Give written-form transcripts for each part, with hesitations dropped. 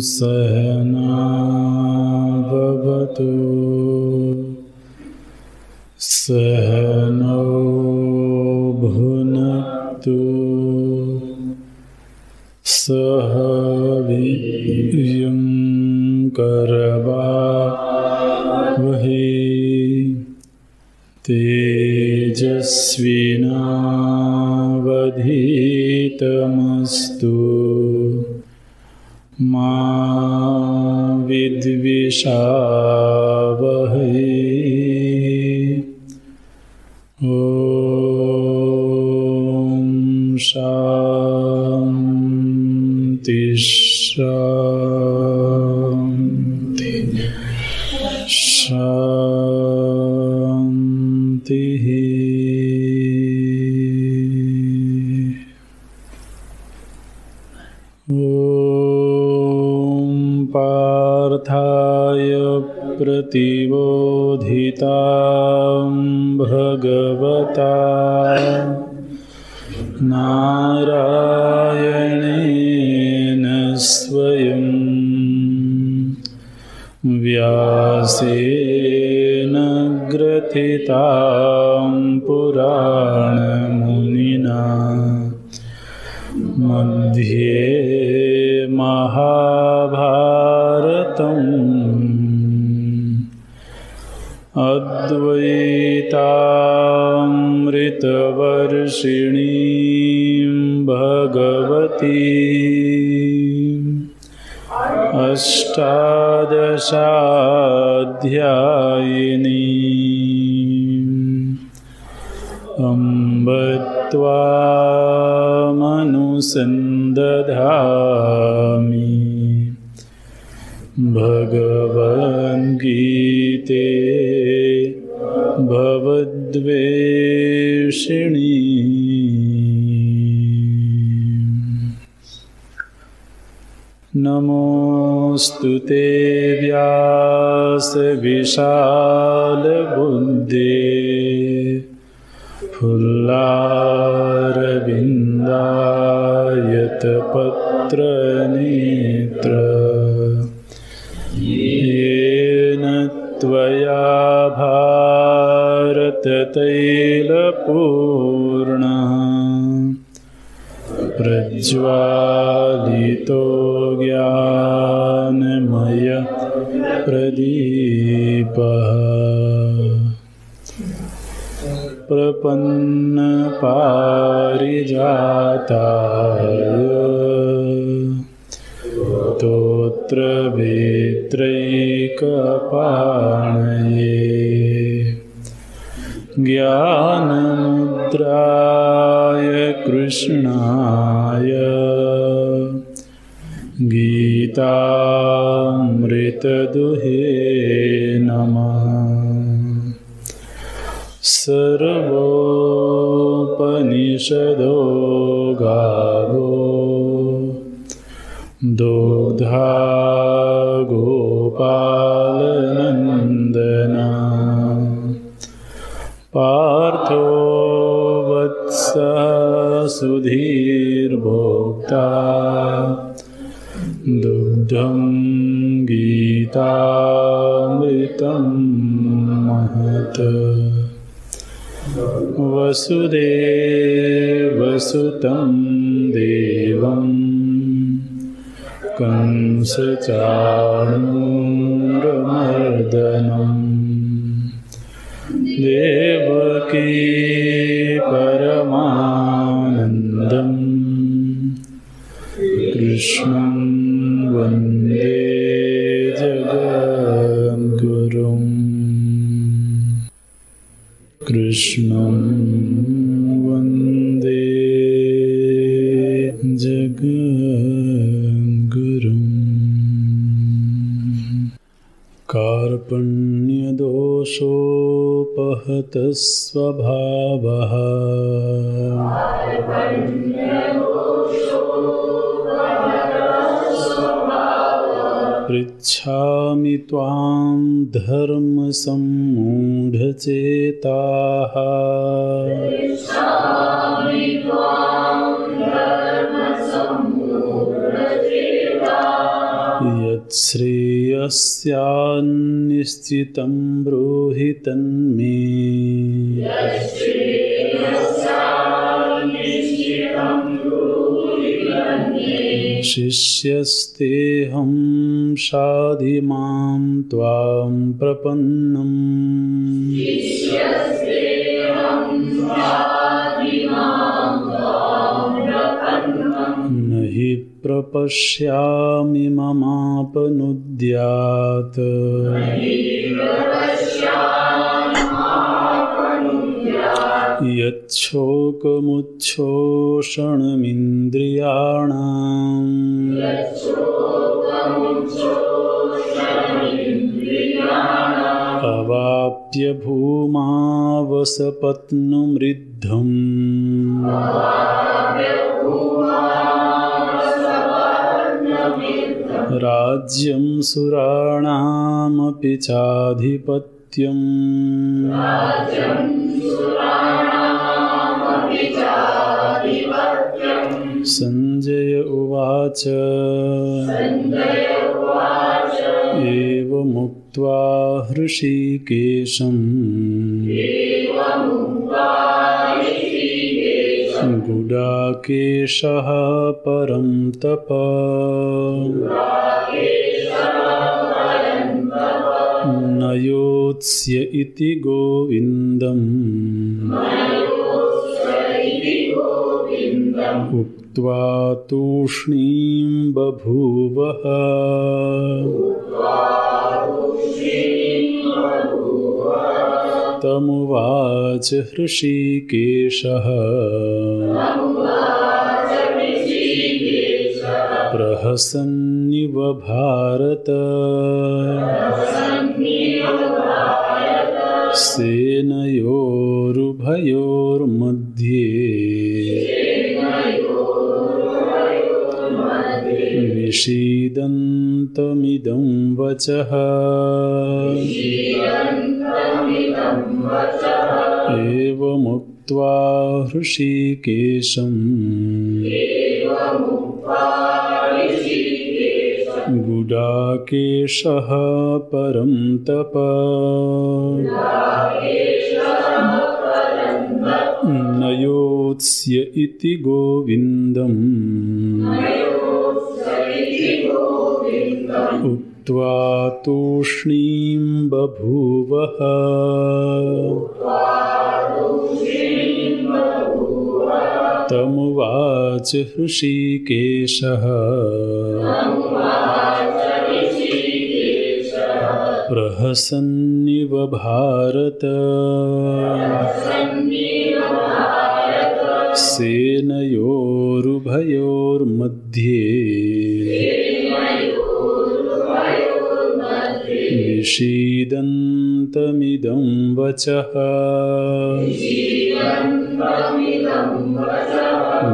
सहना भवतु सहनौ भुनक्तु सह वीर्यं करवावहै तेजस्विनावधीतमस्तु मा विद्विषावहै। ॐ शान्ति शान्ति शान्तिः। पार्थाय प्रतिबोधितां भगवता नारायणेन स्वयं व्यासेन ग्रथितां पुराणमुनिना मध्ये महाभारतम् अद्वैतामृतवर्षिणीं भगवती अष्टादशाध्यायिनीम् अम्ब त्वामनुसन्दधामि भगवद्गीते भवद्वेषिणी। नमोऽस्तु ते व्यासविशालबुद्धे फुल्लारविन्दायतपत्रनेत्र येन त्वया भारततैलपूर्णः प्रज्वालितो ज्ञानमय प्रदीपः प्रपन्नपारिजाताय स्तोत्रवेत्रैकपाणये ज्ञानमुद्राय कृष्णाय गीतामृतदुहे नमः। सर्वोपनिषदो गावो दुग्धा गोपालनन्दना पार्थो वत्सः सुधीर्भोक्ता दुग्धं गीतामृतं महत्। वसुदेवसुतं देवं कंसचाणूरमर्दनं देवकी परमानन्दं कृष्णं वन्दे जगद्गुरुम् कृष्णं वन्दे जगद्गुरुम् कार्पण्यदोषोपहतः स्वभावः पृच्छामि त्वां धर्मसम्मूढचेताः यच्छ्रेयस्यान्निश्चितं ब्रूहि तन्मे शिष्यस्तेऽहं शाधि मां त्वां प्रपन्नम् न हि प्रपश्यामि ममापनुद्यात् यच्छोकमुच्छोषणमिन्द्रियाणाम् अवाप्य भूमावसपत्नुमृद्धम् राज्यं सुराणामपि चाधिपत्यम् संजय उवाच एवमुक्त्वा हृषीकेशं गुडाकेशः परं तप न योत्स्य इति गोविन्दम् उक्त्वा तूष्णीं बभूवः तमुवाच हृषीकेशः प्रहसन्निव भारत सेनयोरुभयोर्मध्ये विषीदन्तमिदं वचः एवमुक्त्वा हृषीकेशं गुडाकेशः परं तप न योत्स्य इति गोविन्दम् उक्त्वा तूष्णीं बभूवः तमुवाच हृषीकेशः प्रहसन्निव भारत सेनयोरुभयोर्मध्ये विषीदन्तमिदं वचः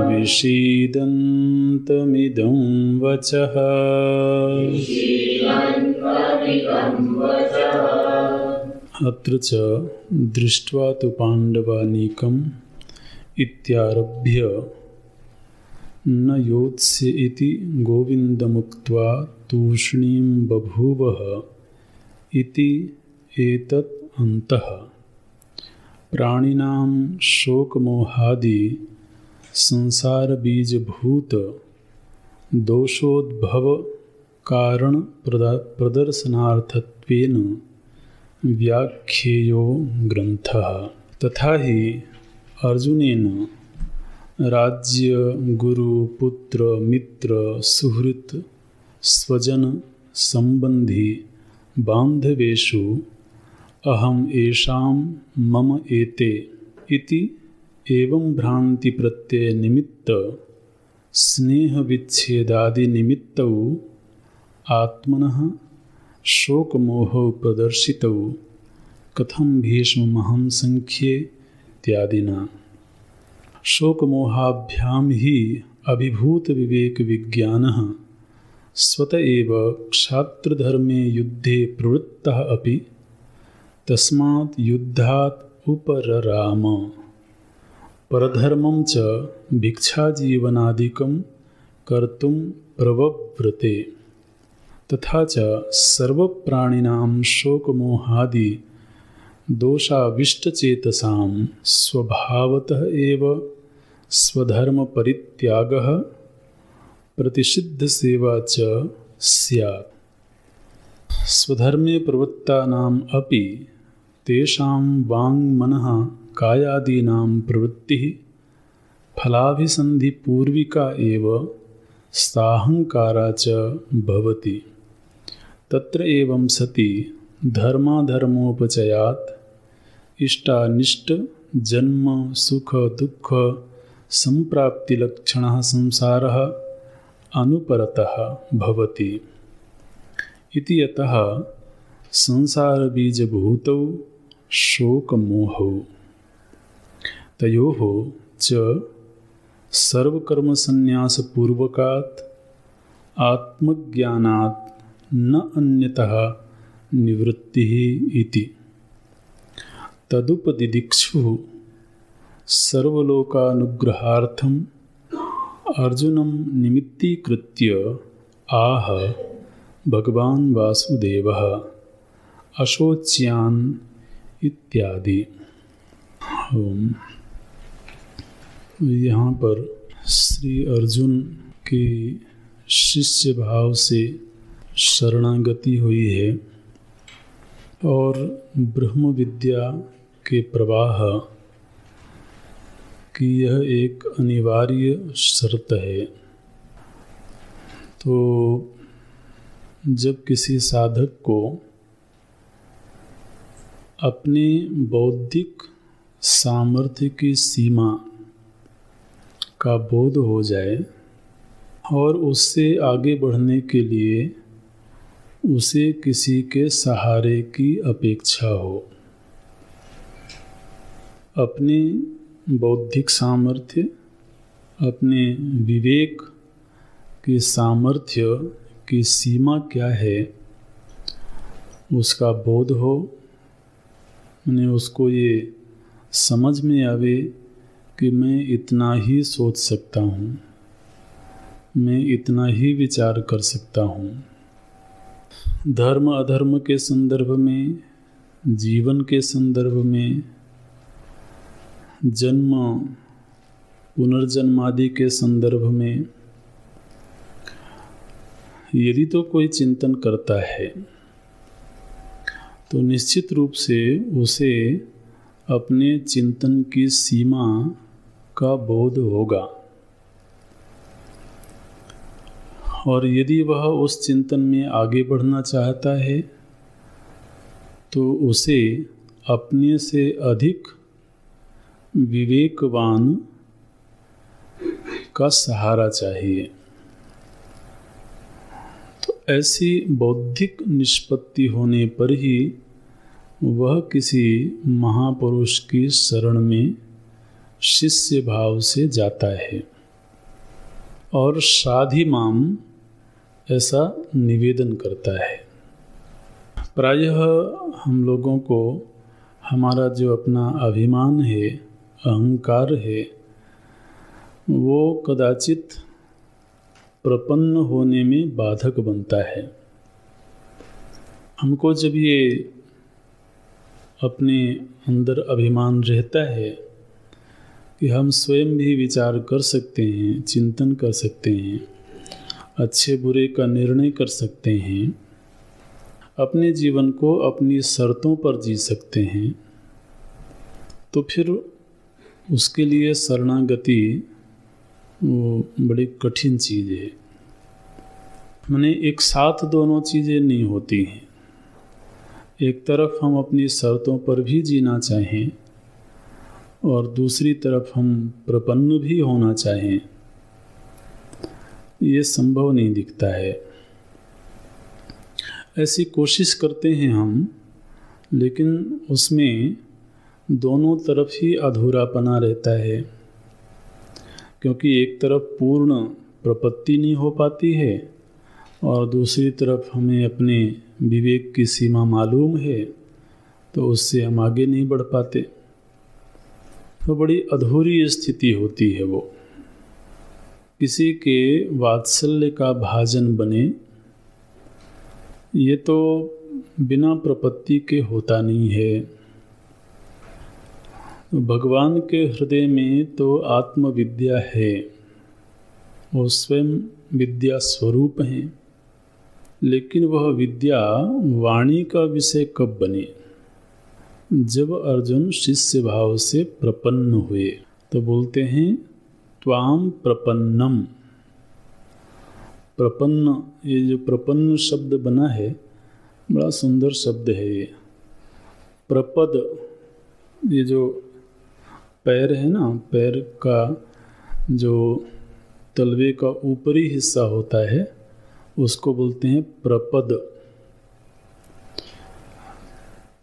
विषीदन्तमिदं वचः अत्र च दृष्ट्वा तु पाण्डवानीकम् इत्यारभ्य न योत्स्य इति गोविन्दमुक्त्वा तूष्णीं बभूवः इति एतत् अन्तः प्राणिनां शोकमोहादि संसार बीजभूत दोषोद्भव कारण प्रदर्शनार्थत्वेन व्याख्येयो ग्रंथः। तथा ही अर्जुनेन राज्य गुरु पुत्र मित्र सुहृत स्वजन संबंधी बांधवेषु अहम येषां मम एते इति एवं भ्रांति प्रत्यय निमित्त स्नेह विच्छेदादि निमित्तौ आत्मनः शोकमोहौ प्रदर्शितौ कथं भीष्ममहं संख्ये इत्यादिना। शोकमोहाभ्यां हि अभिभूत विवेक विज्ञानः स्वत एव क्षात्रधर्मे युद्धे प्रवृत्तः अपि तस्मात् युद्धात् उपरराम। परधर्मं च भिक्षाजीवनादिकं कर्तुं प्रवव्रते। तथा च सर्वप्राणिनां शोकमोहादि दोषाविष्टचेतसां स्वभावतः एव स्वधर्मपरित्यागः प्रतिषिद्धसेवा च स्यात्। स्वधर्मे प्रवृत्तानाम् अपि तेषां वाङ्मनः कायादीनां प्रवृत्तिः फलाभिसन्धिपूर्विका एव साहंकारा च भवति। तत्र एवं सति धर्माधर्मोपचयात् इष्टानिष्ट जन्म सुख दुःख संप्राप्तिलक्षणः संसारः अनुपरतः भवति इति यतः संसारबीजभूतौ शोकमोहौ तयोः च सर्वकर्मसन्न्यासपूर्वकात् आत्मज्ञानात् न अन्यतः निवृत्तिः इति। तदुपदिदिक्षुः सर्वलोकानुग्रहार्थम् अर्जुनं निमित्तीकृत्य आह भगवान् वासुदेवः अशोच्यान् इत्यादि। यहाँ पर श्री अर्जुन की शिष्य भाव से शरणागति हुई है और ब्रह्म विद्या के प्रवाह की यह एक अनिवार्य शर्त है। तो जब किसी साधक को अपने बौद्धिक सामर्थ्य की सीमा का बोध हो जाए और उससे आगे बढ़ने के लिए उसे किसी के सहारे की अपेक्षा हो, अपने बौद्धिक सामर्थ्य अपने विवेक की सामर्थ्य की सीमा क्या है उसका बोध हो, उन्हें उसको ये समझ में आवे कि मैं इतना ही सोच सकता हूँ, मैं इतना ही विचार कर सकता हूँ। धर्म अधर्म के संदर्भ में, जीवन के संदर्भ में, जन्म पुनर्जन्म आदि के संदर्भ में यदि तो कोई चिंतन करता है तो निश्चित रूप से उसे अपने चिंतन की सीमा का बोध होगा और यदि वह उस चिंतन में आगे बढ़ना चाहता है तो उसे अपने से अधिक विवेकवान का सहारा चाहिए। तो ऐसी बौद्धिक निष्पत्ति होने पर ही वह किसी महापुरुष की शरण में शिष्य भाव से जाता है और साधि माम ऐसा निवेदन करता है। प्रायः हम लोगों को हमारा जो अपना अभिमान है, अहंकार है, वो कदाचित प्रपन्न होने में बाधक बनता है। हमको जब ये अपने अंदर अभिमान रहता है कि हम स्वयं भी विचार कर सकते हैं, चिंतन कर सकते हैं, अच्छे बुरे का निर्णय कर सकते हैं, अपने जीवन को अपनी शर्तों पर जी सकते हैं, तो फिर उसके लिए शरणागति वो बड़ी कठिन चीज़ है। माने एक साथ दोनों चीज़ें नहीं होती हैं। एक तरफ हम अपनी शर्तों पर भी जीना चाहें और दूसरी तरफ हम प्रपन्न भी होना चाहें, ये संभव नहीं दिखता है। ऐसी कोशिश करते हैं हम, लेकिन उसमें दोनों तरफ ही अधूरापना रहता है, क्योंकि एक तरफ पूर्ण प्रपत्ति नहीं हो पाती है और दूसरी तरफ हमें अपने विवेक की सीमा मालूम है, तो उससे हम आगे नहीं बढ़ पाते। तो बड़ी अधूरी स्थिति होती है वो। किसी के वात्सल्य का भाजन बने, ये तो बिना प्रपत्ति के होता नहीं है। भगवान के हृदय में तो आत्मविद्या है, वो स्वयं विद्या स्वरूप हैं, लेकिन वह विद्या वाणी का विषय कब बने? जब अर्जुन शिष्य भाव से प्रपन्न हुए, तो बोलते हैं त्वाम प्रपन्नम। प्रपन्न, ये जो प्रपन्न शब्द बना है बड़ा सुंदर शब्द है ये। प्रपद, ये जो पैर है ना, पैर का जो तलवे का ऊपरी हिस्सा होता है उसको बोलते हैं प्रपद।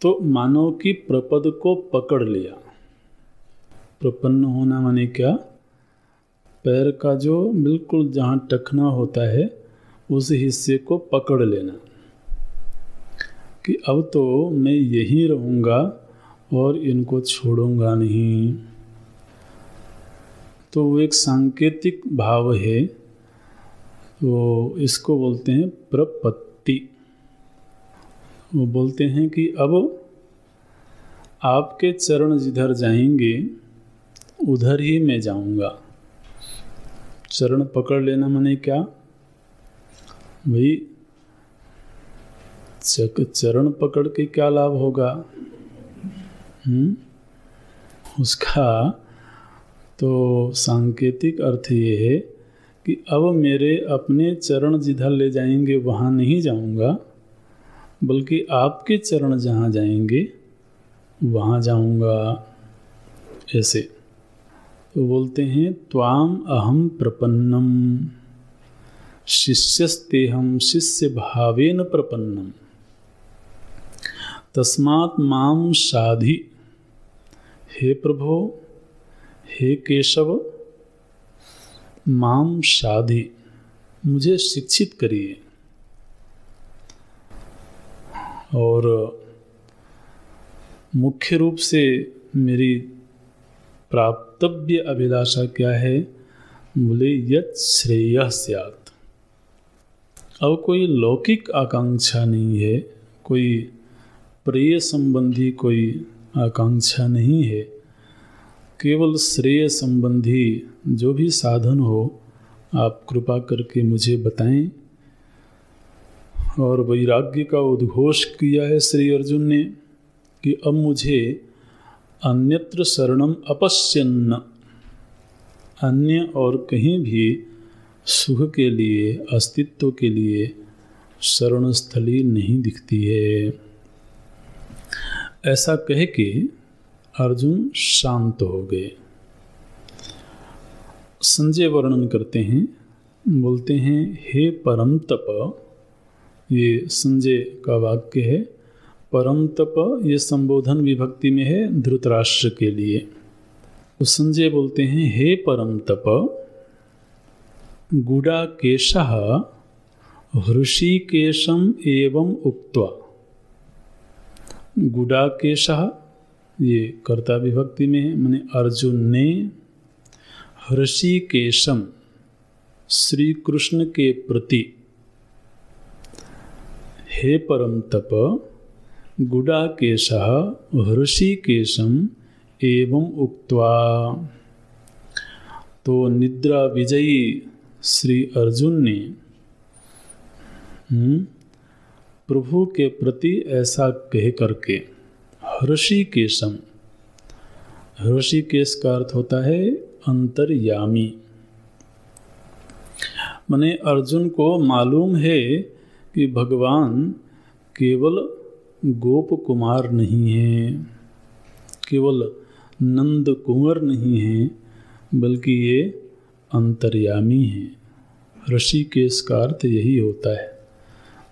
तो मानो कि प्रपद को पकड़ लिया। प्रपन्न होना माने क्या? पैर का जो बिल्कुल जहाँ टखना होता है उस हिस्से को पकड़ लेना कि अब तो मैं यहीं रहूँगा और इनको छोड़ूंगा नहीं। तो वो एक सांकेतिक भाव है, तो इसको बोलते हैं प्रपत्ति। वो बोलते हैं कि अब आपके चरण जिधर जाएंगे उधर ही मैं जाऊंगा। चरण पकड़ लेना माने क्या भाई? चरण पकड़ के क्या लाभ होगा? उसका तो सांकेतिक अर्थ ये है कि अब मेरे अपने चरण जिधर ले जाएंगे वहाँ नहीं जाऊंगा, बल्कि आपके चरण जहाँ जाएंगे वहाँ जाऊंगा। ऐसे तो बोलते हैं त्वाम अहम प्रपन्नम शिष्यस्तेहम शिष्य भावेन प्रपन्नम तस्मात् माम शाधि। हे प्रभो, हे केशव, माम शाधि, मुझे शिक्षित करिए। और मुख्य रूप से मेरी प्राप्तव्य अभिलाषा क्या है? बोले यत् श्रेयः स्यात्। अब कोई लौकिक आकांक्षा नहीं है, कोई प्रिय संबंधी कोई आकांक्षा नहीं है, केवल श्रेय संबंधी जो भी साधन हो आप कृपा करके मुझे बताएं। और वैराग्य का उद्घोष किया है श्री अर्जुन ने कि अब मुझे अन्यत्र शरणम अपश्यन्न, अन्य और कहीं भी सुख के लिए, अस्तित्व के लिए शरण स्थली नहीं दिखती है। ऐसा कह के अर्जुन शांत हो गए। संजय वर्णन करते हैं, बोलते हैं हे परम तप, ये संजय का वाक्य है। परम तप ये संबोधन विभक्ति में है धृतराष्ट्र के लिए। तो संजय बोलते हैं हे परम तप, गुडाकेशः हृषिकेशम एवं उक्त्वा। गुडाकेशः ये कर्ता विभक्ति में है, माने अर्जुन ने हृषिकेशम श्री कृष्ण के प्रति हे परम तप गुडाकेशः हृषिकेशम एवं उक्त्वा। तो निद्रा विजयी श्री अर्जुन ने प्रभु के प्रति ऐसा कह करके, हृषिकेशम, हृषिकेश का अर्थ होता है अंतर्यामी। माने अर्जुन को मालूम है कि भगवान केवल गोप कुमार नहीं है, केवल नंद कुंवर नहीं है, बल्कि ये अंतर्यामी है। ऋषिकेश का अर्थ यही होता है,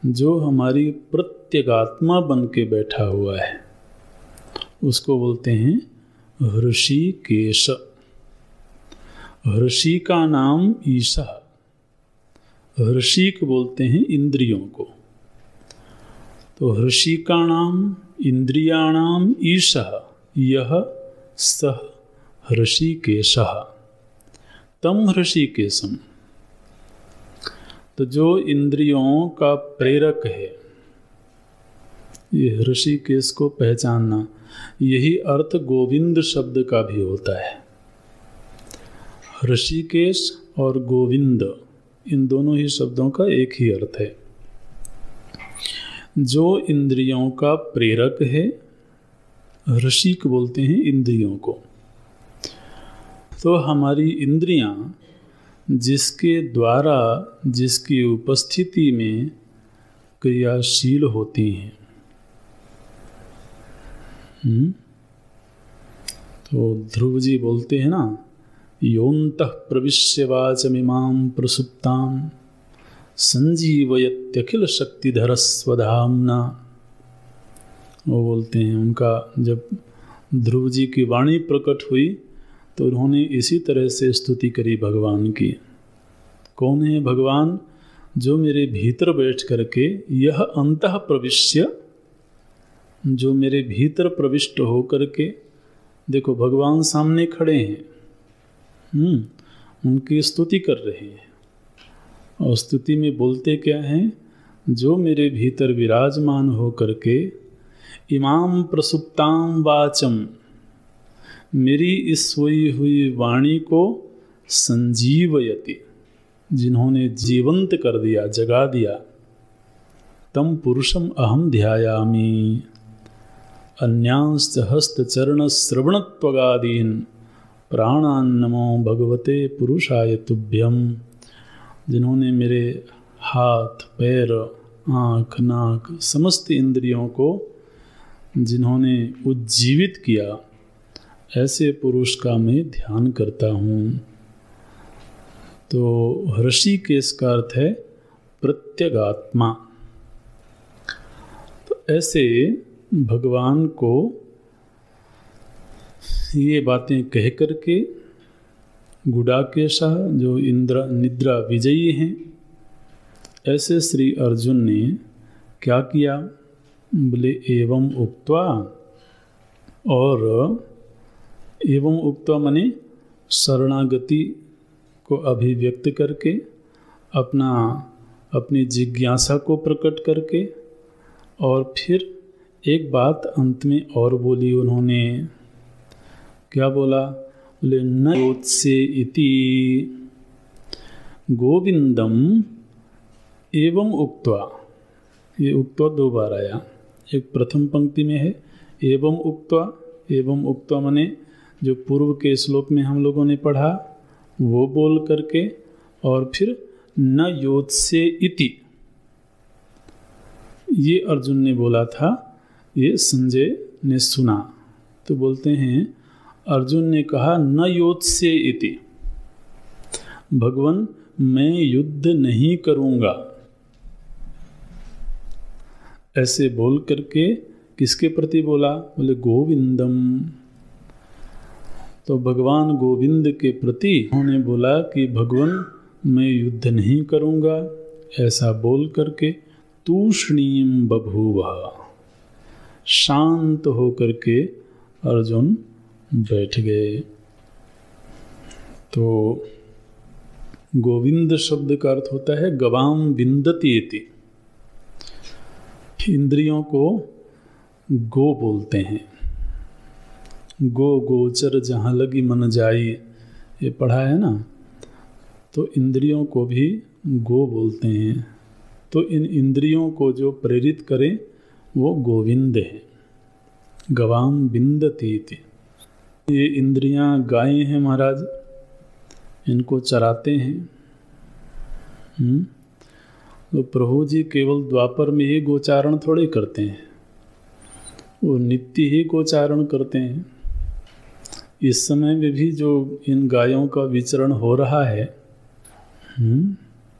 जो हमारी प्रत्यगात्मा बन के बैठा हुआ है, उसको बोलते हैं ऋषिकेश। ऋषि का नाम ईशा, ऋषिक बोलते हैं इंद्रियों को। तो ऋषि का नाम इंद्रियाणाम ईशः यह सह ऋषिकेशः तम ऋषिकेशम। तो जो इंद्रियों का प्रेरक है, ये ऋषिकेश को पहचानना, यही अर्थ गोविंद शब्द का भी होता है। ऋषिकेश और गोविंद, इन दोनों ही शब्दों का एक ही अर्थ है। जो इंद्रियों का प्रेरक है, ऋषिक बोलते हैं इंद्रियों को। तो हमारी इंद्रियां जिसके द्वारा, जिसकी उपस्थिति में क्रियाशील होती हैं, तो ध्रुव जी बोलते हैं ना, योऽन्तः प्रविश्य वाचमिमां प्रसुप्तां संजीवयत्यखिल शक्तिधर स्वधाम्ना। वो बोलते हैं, उनका जब ध्रुव जी की वाणी प्रकट हुई तो उन्होंने इसी तरह से स्तुति करी भगवान की। कौन है भगवान? जो मेरे भीतर बैठ करके यह अंतः प्रविश्य, जो मेरे भीतर प्रविष्ट हो करके, देखो भगवान सामने खड़े हैं, उनकी स्तुति कर रहे हैं, और स्तुति में बोलते क्या हैं? जो मेरे भीतर विराजमान हो करके इमाम प्रसुप्ताम वाचम, मेरी इस सोई हुई वाणी को संजीवयति, जिन्होंने जीवंत कर दिया, जगा दिया, तम पुरुषम अहम ध्यायामि। अन्यांश्च हस्तचरण श्रवणत्वगादीन प्राणान नमो भगवते पुरुषाय तुभ्यम। जिन्होंने मेरे हाथ, पैर, आँख, नाक, समस्त इंद्रियों को जिन्होंने उज्जीवित किया, ऐसे पुरुष का मैं ध्यान करता हूँ। तो ऋषिकेश का अर्थ है प्रत्यगात्मा। तो ऐसे भगवान को ये बातें कह करके गुडाकेशः, जो निद्रा विजयी हैं, ऐसे श्री अर्जुन ने क्या किया? बोले एवं उक्त्वा, और एवं उक्त्वा माने शरणागति को अभिव्यक्त करके, अपनी जिज्ञासा को प्रकट करके, और फिर एक बात अंत में और बोली उन्होंने। क्या बोला? बोले न योत्से इति गोविंदम एवं उक्त्वा। ये उक्त्वा दो बार आया, एक प्रथम पंक्ति में है एवं उक्त्वा। एवं उक्त्वा माने जो पूर्व के श्लोक में हम लोगों ने पढ़ा वो बोल करके, और फिर न योत्से इति, ये अर्जुन ने बोला था, ये संजय ने सुना। तो बोलते हैं अर्जुन ने कहा न योत्से इति, भगवान मैं युद्ध नहीं करूंगा। ऐसे बोल करके किसके प्रति बोला? बोले गोविंदम। तो भगवान गोविंद के प्रति उन्होंने बोला कि भगवान मैं युद्ध नहीं करूंगा। ऐसा बोल करके तूष्णीम बभूव, शांत हो करके अर्जुन बैठ गए। तो गोविंद शब्द का अर्थ होता है गवाम विंदति इति। इंद्रियों को गो बोलते हैं। गो गोचर जहाँ लगी मन जाई, ये पढ़ा है ना। तो इंद्रियों को भी गो बोलते हैं। तो इन इंद्रियों को जो प्रेरित करे वो गोविंद है। गवाम बिंदती थी। ये इंद्रियां गायें हैं महाराज, इनको चराते हैं। तो प्रभु जी केवल द्वापर में ही गोचारण थोड़े करते हैं, वो नित्य ही गोचारण करते हैं। इस समय में भी जो इन गायों का विचरण हो रहा है,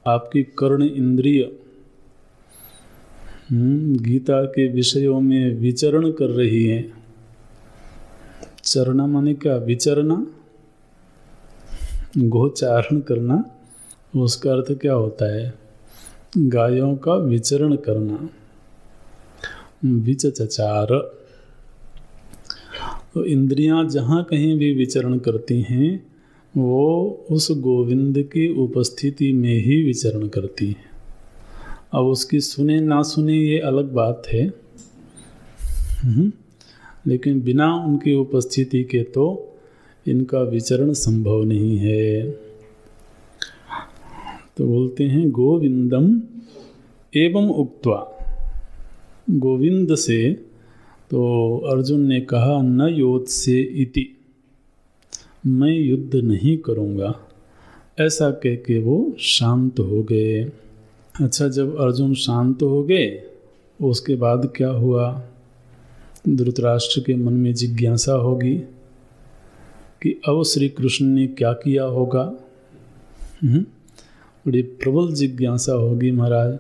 आपकी कर्ण इंद्रिय गीता के विषयों में विचरण कर रही है। चरना माने क्या? विचरना, गोचारण करना, उसका अर्थ क्या होता है? गायों का विचरण करना, विचचार। तो इंद्रियां जहाँ कहीं भी विचरण करती हैं वो उस गोविंद की उपस्थिति में ही विचरण करती हैं। अब उसकी सुने ना सुने ये अलग बात है, लेकिन बिना उनकी उपस्थिति के तो इनका विचरण संभव नहीं है। तो बोलते हैं गोविंदम एवं उक्त्वा। गोविंद से तो अर्जुन ने कहा न योत्से इति, मैं युद्ध नहीं करूँगा, ऐसा कह के वो शांत हो गए। अच्छा, जब अर्जुन शांत हो गए उसके बाद क्या हुआ? धृतराष्ट्र के मन में जिज्ञासा होगी कि अब श्री कृष्ण ने क्या किया होगा। बड़ी प्रबल जिज्ञासा होगी महाराज।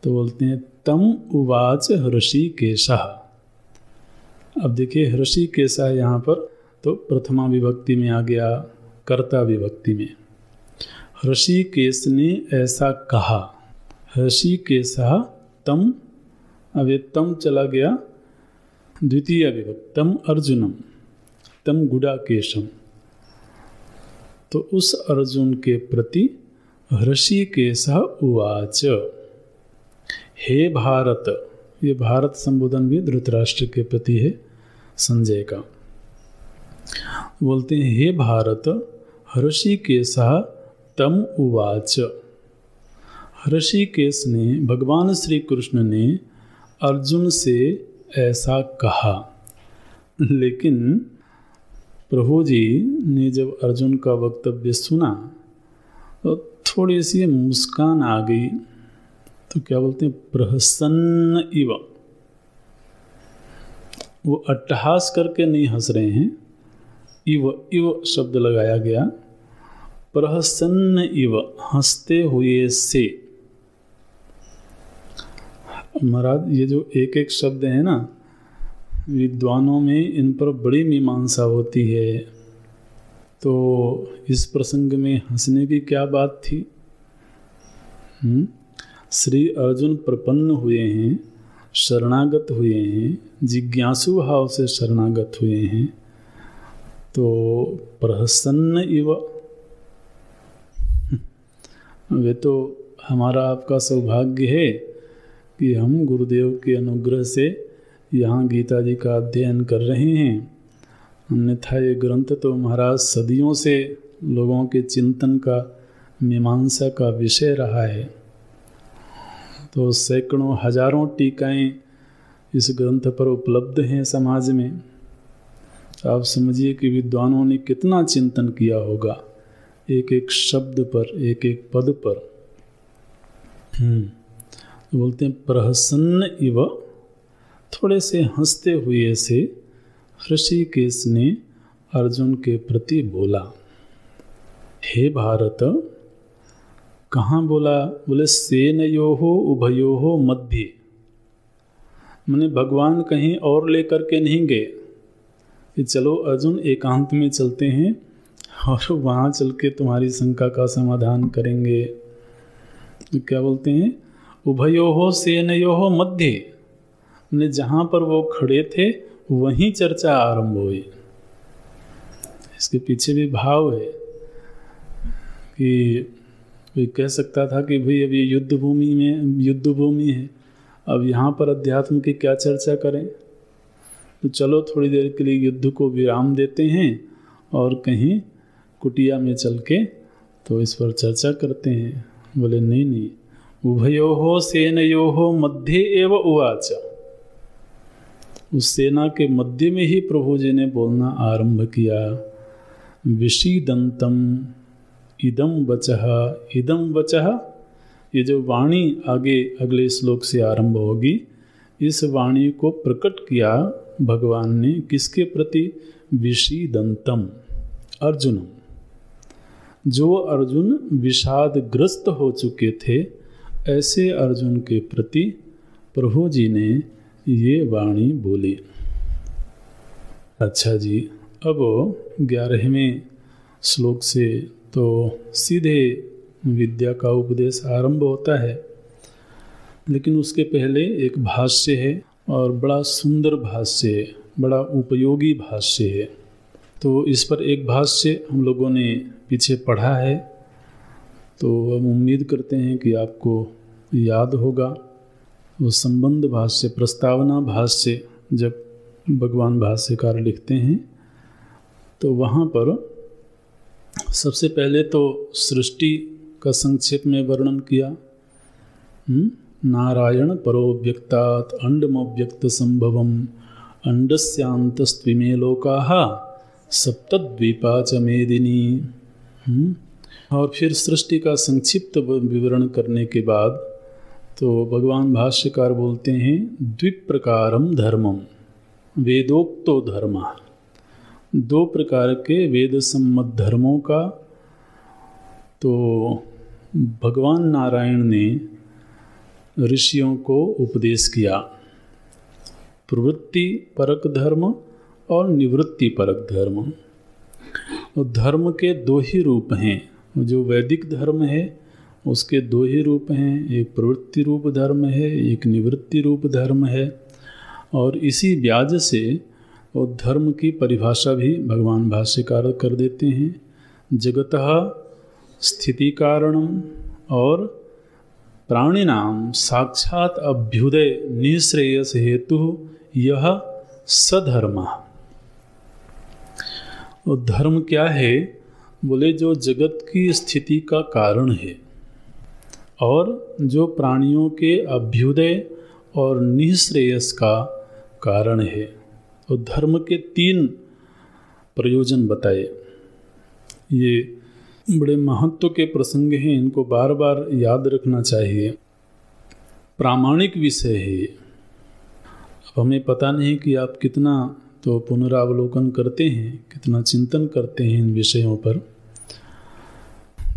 तो बोलते हैं तम उवाच हृषिकेशः। अब देखिए हृषिकेशः यहाँ पर तो प्रथमा विभक्ति में आ गया, कर्ता विभक्ति में। हृषिकेश ने ऐसा कहा। हृषिकेशः तम, अब ये तम चला गया द्वितीय विभक्ति, तम अर्जुनम, तम गुडाकेशम। तो उस अर्जुन के प्रति हृषिकेशः उवाच, हे भारत। ये भारत संबोधन भी धृतराष्ट्र के प्रति है, संजय का। बोलते हैं हे भारत, हृषिकेशः तम उवाच। हृषिकेश ने, भगवान श्री कृष्ण ने अर्जुन से ऐसा कहा। लेकिन प्रभु जी ने जब अर्जुन का वक्तव्य सुना तो थोड़ी सी मुस्कान आ गई। तो क्या बोलते हैं? प्रहसन्न इव। वो अट्टहास करके नहीं हंस रहे हैं, इव इव शब्द लगाया गया। प्रहसन्न इव, हंसते हुए से। महाराज ये जो एक एक शब्द है ना, विद्वानों में इन पर बड़ी मीमांसा होती है। तो इस प्रसंग में हंसने की क्या बात थी? श्री अर्जुन प्रपन्न हुए हैं, शरणागत हुए हैं, जिज्ञासु भाव से शरणागत हुए हैं। तो प्रहसन्न इव, वे तो हमारा आपका सौभाग्य है कि हम गुरुदेव के अनुग्रह से यहाँ गीता जी का अध्ययन कर रहे हैं। अन्यथा ये ग्रंथ तो महाराज सदियों से लोगों के चिंतन का, मीमांसा का विषय रहा है। तो सैकड़ों हजारों टीकाएं इस ग्रंथ पर उपलब्ध हैं समाज में। आप समझिए कि विद्वानों ने कितना चिंतन किया होगा एक एक शब्द पर, एक एक पद पर। बोलते हैं प्रहसन्न इव, थोड़े से हंसते हुए से हृषिकेश ने अर्जुन के प्रति बोला। हे भारत, कहाँ बोला? बोले सेनयोः उभयोः मध्य। मैंने भगवान कहीं और लेकर के नहीं गए कि चलो अर्जुन एकांत में चलते हैं और वहाँ चल के तुम्हारी शंका का समाधान करेंगे। तो क्या बोलते हैं? उभयोः सेनयोः मध्य। ने जहाँ पर वो खड़े थे वहीं चर्चा आरंभ हुई। इसके पीछे भी भाव है कि कोई कह सकता था कि भाई अभी युद्ध भूमि है, अब यहाँ पर अध्यात्म की क्या चर्चा करें। तो चलो थोड़ी देर के लिए युद्ध को विराम देते हैं और कहीं कुटिया में चल के तो इस पर चर्चा करते हैं। बोले नहीं नहीं, उभयोः सेनयोः मध्ये एव उवाच। उस सेना के मध्य में ही प्रभु जी ने बोलना आरंभ किया, विषीदंतम इदम वचः। ये जो वाणी आगे अगले श्लोक से आरंभ होगी, इस वाणी को प्रकट किया भगवान ने किसके प्रति? विषीदंतम, अर्जुनम। जो अर्जुन विषादग्रस्त हो चुके थे, ऐसे अर्जुन के प्रति प्रभु जी ने ये वाणी बोली। अच्छा जी, अब 11वें श्लोक से तो सीधे विद्या का उपदेश आरंभ होता है, लेकिन उसके पहले एक भाष्य है और बड़ा सुंदर भाष्य है, बड़ा उपयोगी भाष्य है। तो इस पर एक भाष्य हम लोगों ने पीछे पढ़ा है, तो हम उम्मीद करते हैं कि आपको याद होगा। वो संबंध भाष्य, प्रस्तावना भाष्य जब भगवान भाष्यकार लिखते हैं तो वहाँ पर सबसे पहले तो सृष्टि का संक्षेप में वर्णन किया। नारायण परोव्यक्तात् अंडमव्यक्त संभवम अंडस्यांतस्त्विमे लोकाः सप्तद्वीपा च मेदिनी। और फिर सृष्टि का संक्षिप्त विवरण करने के बाद तो भगवान भाष्यकार बोलते हैं, द्विप्रकारम धर्मम वेदोक्तो धर्म। 2 प्रकार के वेद सम्मत धर्मों का तो भगवान नारायण ने ऋषियों को उपदेश किया। प्रवृत्ति परक धर्म और निवृत्ति परक धर्म। और धर्म के 2 ही रूप हैं। जो वैदिक धर्म है उसके 2 ही रूप हैं, एक प्रवृत्ति रूप धर्म है, एक निवृत्ति रूप धर्म है। और इसी ब्याज से वो धर्म की परिभाषा भी भगवान भाष्यकार कर देते हैं। जगतः स्थिति कारणम और प्राणिनाम साक्षात अभ्युदय निःश्रेयस हेतु यह सधर्म। और धर्म क्या है? बोले जो जगत की स्थिति का कारण है और जो प्राणियों के अभ्युदय और निःश्रेयस का कारण है। तो धर्म के 3 प्रयोजन बताए। ये बड़े महत्व के प्रसंग हैं, इनको बार बार याद रखना चाहिए। प्रामाणिक विषय है। अब हमें पता नहीं कि आप कितना तो पुनरावलोकन करते हैं, कितना चिंतन करते हैं इन विषयों पर।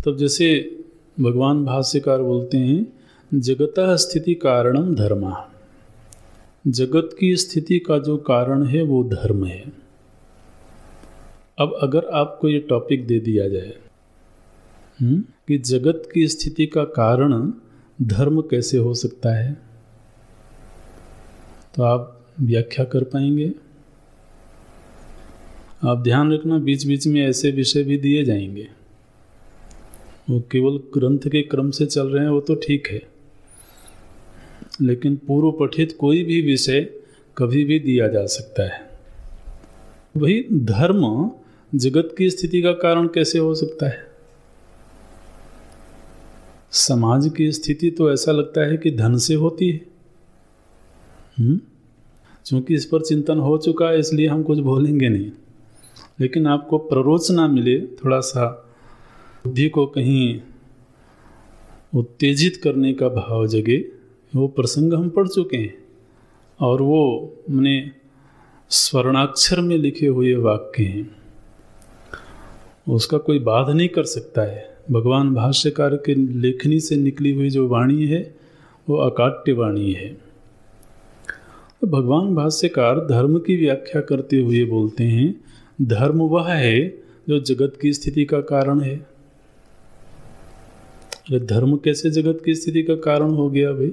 तब जैसे भगवान भाष्यकार बोलते हैं, जगतः स्थिति कारणम धर्म। जगत की स्थिति का जो कारण है वो धर्म है। अब अगर आपको ये टॉपिक दे दिया जाए कि जगत की स्थिति का कारण धर्म कैसे हो सकता है, तो आप व्याख्या कर पाएंगे? आप ध्यान रखना, बीच बीच में ऐसे विषय भी दिए जाएंगे। वो केवल ग्रंथ के क्रम से चल रहे हैं वो तो ठीक है, लेकिन पूर्व पठित कोई भी विषय कभी भी दिया जा सकता है। वही धर्म जगत की स्थिति का कारण कैसे हो सकता है? समाज की स्थिति तो ऐसा लगता है कि धन से होती है। क्योंकि इस पर चिंतन हो चुका है इसलिए हम कुछ बोलेंगे नहीं, लेकिन आपको प्ररोचना मिले, थोड़ा सा बुद्धि को कहीं उत्तेजित करने का भाव जगे, वो प्रसंग हम पढ़ चुके हैं। और वो मैंने स्वर्णाक्षर में लिखे हुए वाक्य हैं, उसका कोई बाध नहीं कर सकता है। भगवान भाष्यकार के लेखनी से निकली हुई जो वाणी है वो अकाट्य वाणी है। तो भगवान भाष्यकार धर्म की व्याख्या करते हुए बोलते हैं, धर्म वह है जो जगत की स्थिति का कारण है। अरे धर्म कैसे जगत की स्थिति का कारण हो गया भाई?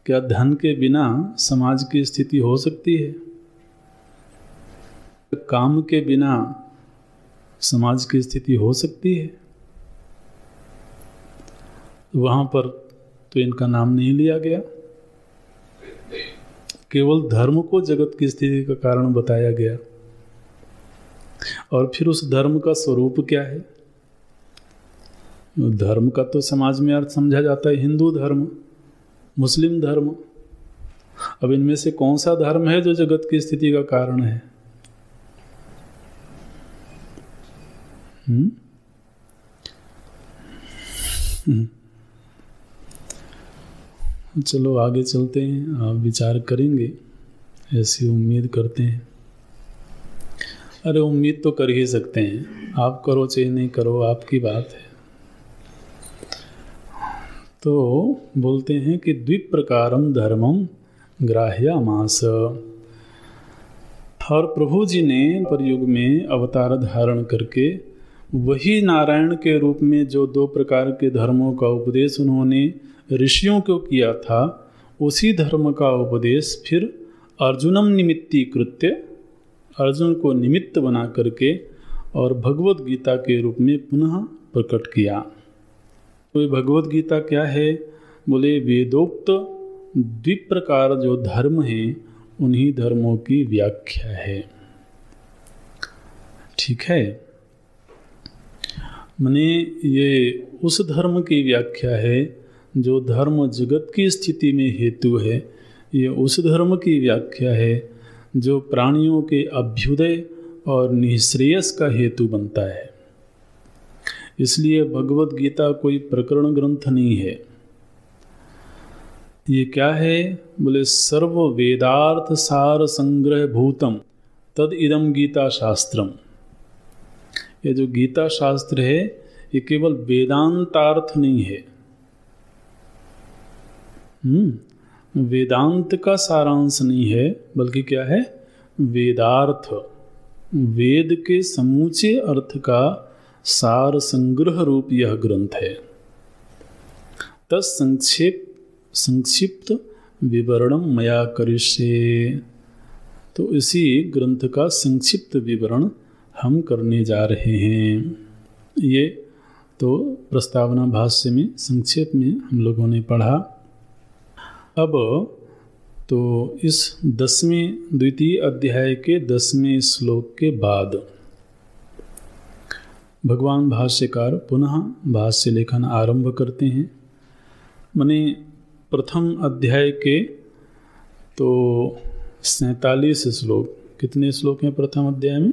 क्या धन के बिना समाज की स्थिति हो सकती है? काम के बिना समाज की स्थिति हो सकती है? वहां पर तो इनका नाम नहीं लिया गया। केवल धर्म को जगत की स्थिति का कारण बताया गया। और फिर उस धर्म का स्वरूप क्या है? धर्म का तो समाज में अर्थ समझा जाता है हिंदू धर्म, मुस्लिम धर्म। अब इनमें से कौन सा धर्म है जो जगत की स्थिति का कारण है? चलो आगे चलते हैं, आप विचार करेंगे ऐसी उम्मीद करते हैं। अरे उम्मीद तो कर ही सकते हैं, आप करो चाहे नहीं करो, आपकी बात है। तो बोलते हैं कि द्विप्रकारम धर्मम ग्राह्यमास। और प्रभु जी ने प्रयुग में अवतार धारण करके वही नारायण के रूप में जो 2 प्रकार के धर्मों का उपदेश उन्होंने ऋषियों को किया था, उसी धर्म का उपदेश फिर अर्जुनम निमित्तीकृत्य, अर्जुन को निमित्त बना करके और भगवत गीता के रूप में पुनः प्रकट किया। तो भगवत गीता क्या है? बोले वेदोक्त द्विप्रकार जो धर्म हैं उन्हीं धर्मों की व्याख्या है। ठीक है, माने ये उस धर्म की व्याख्या है जो धर्म जगत की स्थिति में हेतु है। ये उस धर्म की व्याख्या है जो प्राणियों के अभ्युदय और निःश्रेयस का हेतु बनता है। इसलिए भगवत गीता कोई प्रकरण ग्रंथ नहीं है। ये क्या है? बोले सर्व वेदार्थ सार संग्रह भूतम तद इदम गीता शास्त्रम। ये जो गीता शास्त्र है ये केवल वेदांतार्थ नहीं है, वेदांत का सारांश नहीं है, बल्कि क्या है? वेदार्थ, वेद के समूचे अर्थ का सार संग्रह रूप यह ग्रंथ है। तस् संक्षिप्त विवरणम मया करिष्ये। तो इसी ग्रंथ का संक्षिप्त विवरण हम करने जा रहे हैं। ये तो प्रस्तावना भाष्य में संक्षेप में हम लोगों ने पढ़ा। अब तो इस 10वें द्वितीय अध्याय के 10वें श्लोक के बाद भगवान भाष्यकार पुनः भाष्य लेखन आरंभ करते हैं। माने प्रथम अध्याय के तो 47 श्लोक, कितने श्लोक हैं प्रथम अध्याय में?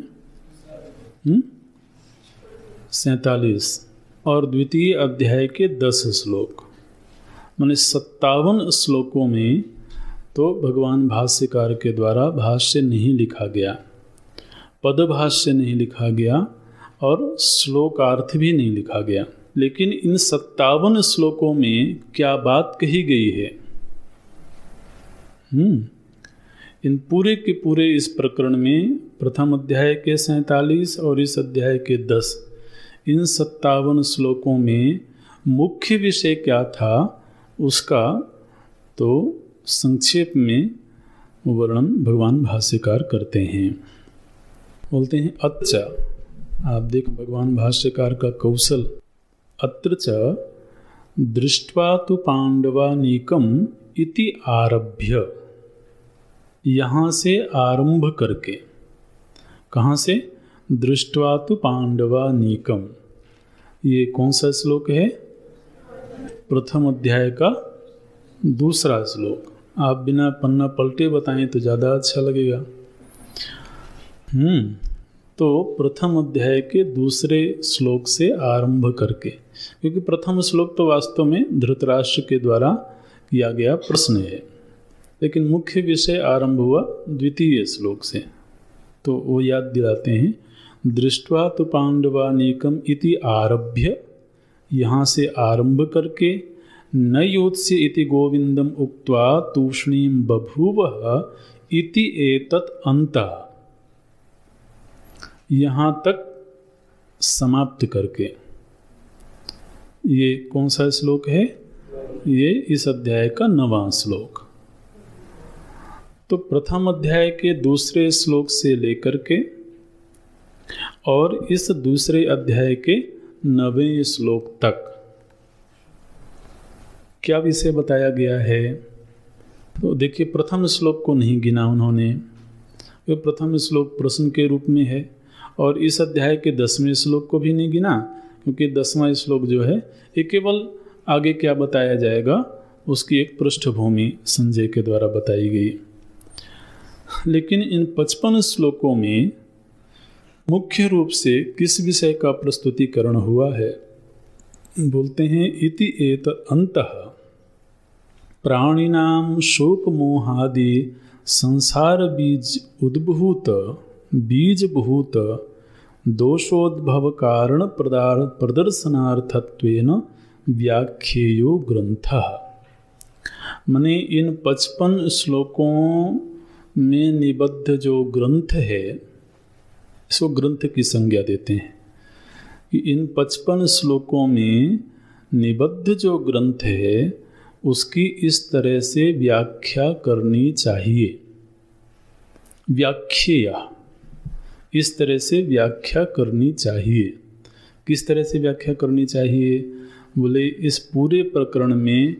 47, और द्वितीय अध्याय के 10 श्लोक, माने 57 श्लोकों में तो भगवान भाष्यकार के द्वारा भाष्य नहीं लिखा गया, पदभाष्य नहीं लिखा गया और श्लोकार्थ भी नहीं लिखा गया। लेकिन इन 57 श्लोकों में क्या बात कही गई है? इन पूरे के पूरे इस प्रकरण में प्रथम अध्याय के 47 और इस अध्याय के 10, इन 57 श्लोकों में मुख्य विषय क्या था उसका तो संक्षेप में वर्णन भगवान भाष्यकार करते हैं। बोलते हैं अच्छा, आप देख भगवान भाष्यकार का कौशल। अत्र च दृष्ट्वा तु पांडवानीकम इति आरभ्य, यहाँ से आरंभ करके, कहाँ से? दृष्ट्वा तु पांडवानीकम। ये कौन सा श्लोक है? प्रथम अध्याय का 2 श्लोक। आप बिना पन्ना पलटे बताएं तो ज़्यादा अच्छा लगेगा। तो प्रथम अध्याय के 2 श्लोक से आरंभ करके, क्योंकि प्रथम श्लोक तो वास्तव में धृतराष्ट्र के द्वारा किया गया प्रश्न है, लेकिन मुख्य विषय आरंभ हुआ द्वितीय श्लोक से। तो वो याद दिलाते हैं, दृष्ट्वा तु पांडवानीकम इति आरभ्य, यहाँ से आरंभ करके, न योत्स्य इति गोविंदम उक्त्वा तूष्णीं बभूवः इति एतत् अन्तः, यहाँ तक समाप्त करके। ये कौन सा श्लोक है? ये इस अध्याय का 9वां श्लोक। तो प्रथम अध्याय के 2 श्लोक से लेकर के और इस 2 अध्याय के 9वें श्लोक तक क्या विषय बताया गया है? तो देखिए प्रथम श्लोक को नहीं गिना उन्होंने, वो प्रथम श्लोक प्रश्न के रूप में है, और इस अध्याय के 10वें श्लोक को भी नहीं गिना, क्योंकि 10वां श्लोक जो है ये केवल आगे क्या बताया जाएगा उसकी एक पृष्ठभूमि संजय के द्वारा बताई गई। लेकिन इन 55 श्लोकों में मुख्य रूप से किस विषय का प्रस्तुतिकरण हुआ है? बोलते हैं इति एत अंतः प्राणिनाम शोक मोहादि संसार बीजभूत दोषोद्भव कारण प्रदर्शनार्थत्वेन व्याख्येयो ग्रंथः। माने इन 55 श्लोकों में निबद्ध जो ग्रंथ है इसको ग्रंथ की संज्ञा देते हैं कि इन 55 श्लोकों में निबद्ध जो ग्रंथ है उसकी इस तरह से व्याख्या करनी चाहिए। व्याख्या इस तरह से व्याख्या करनी चाहिए। किस तरह से व्याख्या करनी चाहिए? बोले इस पूरे प्रकरण में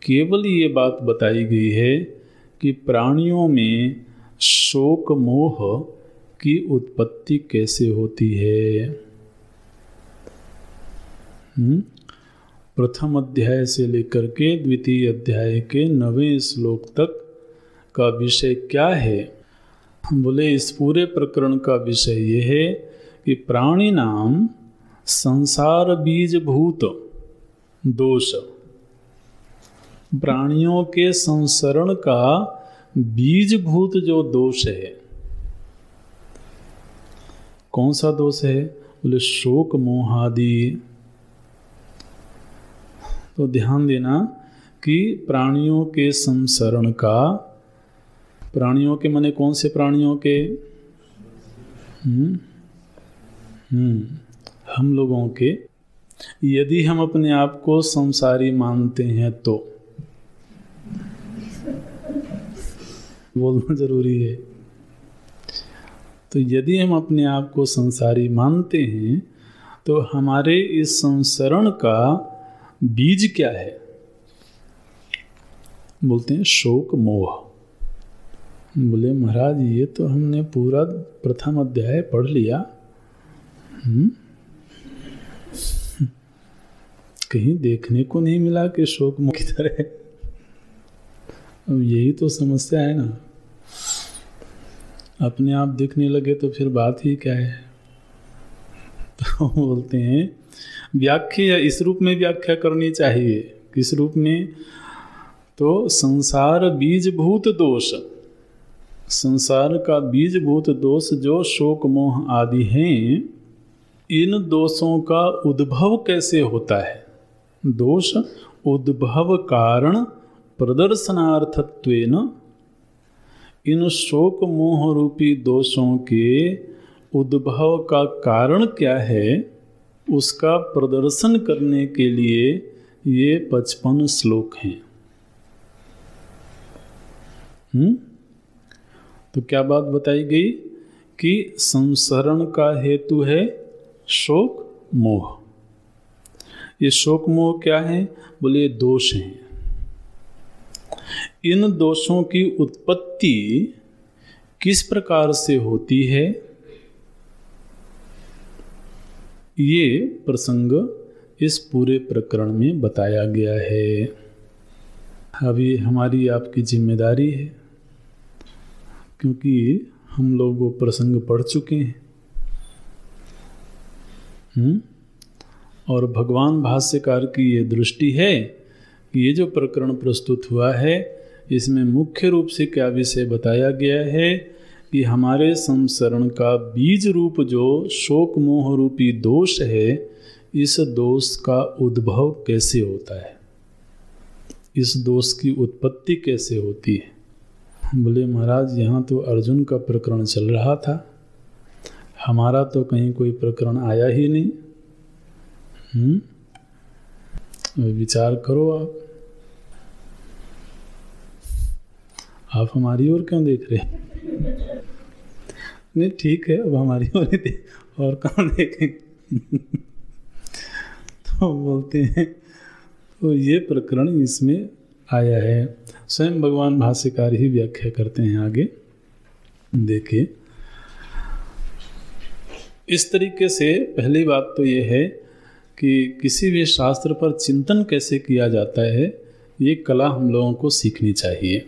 केवल ये बात बताई गई है कि प्राणियों में शोक मोह की उत्पत्ति कैसे होती है। प्रथम अध्याय से लेकर के द्वितीय अध्याय के 9वें श्लोक तक का विषय क्या है? बोले इस पूरे प्रकरण का विषय ये है कि प्राणी नाम संसार बीजभूत दोष, प्राणियों के संसरण का बीजभूत जो दोष है, कौन सा दोष है? बोले शोक मोहादि। तो ध्यान देना कि प्राणियों के संसरण का, प्राणियों के माने कौन से प्राणियों के? हम लोगों के। यदि हम अपने आप को संसारी मानते हैं तो बोलना जरूरी है। तो यदि हम अपने आप को संसारी मानते हैं तो हमारे इस संसरण का बीज क्या है? बोलते हैं शोक मोह। बोले महाराज ये तो हमने पूरा प्रथम अध्याय पढ़ लिया, कहीं देखने को नहीं मिला कि शोक मोह की तरह। अब यही तो समस्या है ना, अपने आप दिखने लगे तो फिर बात ही क्या है। तो बोलते हैं व्याख्या इस रूप में व्याख्या करनी चाहिए। किस रूप में? तो संसार बीजभूत दोष, संसार का बीजभूत दोष जो शोक मोह आदि हैं, इन दोषों का उद्भव कैसे होता है? दोष उद्भव कारण प्रदर्शनार्थत्वेन, इन शोक मोह रूपी दोषों के उद्भव का कारण क्या है उसका प्रदर्शन करने के लिए ये 55 श्लोक हैं। तो क्या बात बताई गई कि संसरण का हेतु है शोक मोह। ये शोक मोह क्या है? बोले दोष हैं। इन दोषों की उत्पत्ति किस प्रकार से होती है ये प्रसंग इस पूरे प्रकरण में बताया गया है। अभी हमारी आपकी जिम्मेदारी है, क्योंकि हम लोग वो प्रसंग पढ़ चुके हैं। और भगवान भाष्यकार की ये दृष्टि है कि ये जो प्रकरण प्रस्तुत हुआ है इसमें मुख्य रूप से क्या विषय बताया गया है कि हमारे संसरण का बीज रूप जो शोक मोह रूपी दोष है, इस दोष का उद्भव कैसे होता है, इस दोष की उत्पत्ति कैसे होती है। बोले महाराज यहाँ तो अर्जुन का प्रकरण चल रहा था, हमारा तो कहीं कोई प्रकरण आया ही नहीं। विचार करो आप हमारी ओर क्यों देख रहे हैं? नहीं ठीक है, अब हमारी ओर ही देख, और कहाँ देखें। तो बोलते हैं तो ये प्रकरण इसमें आया है। स्वयं भगवान भाष्यकार ही व्याख्या करते हैं। आगे देखिए, इस तरीके से पहली बात तो ये है कि किसी भी शास्त्र पर चिंतन कैसे किया जाता है, ये कला हम लोगों को सीखनी चाहिए।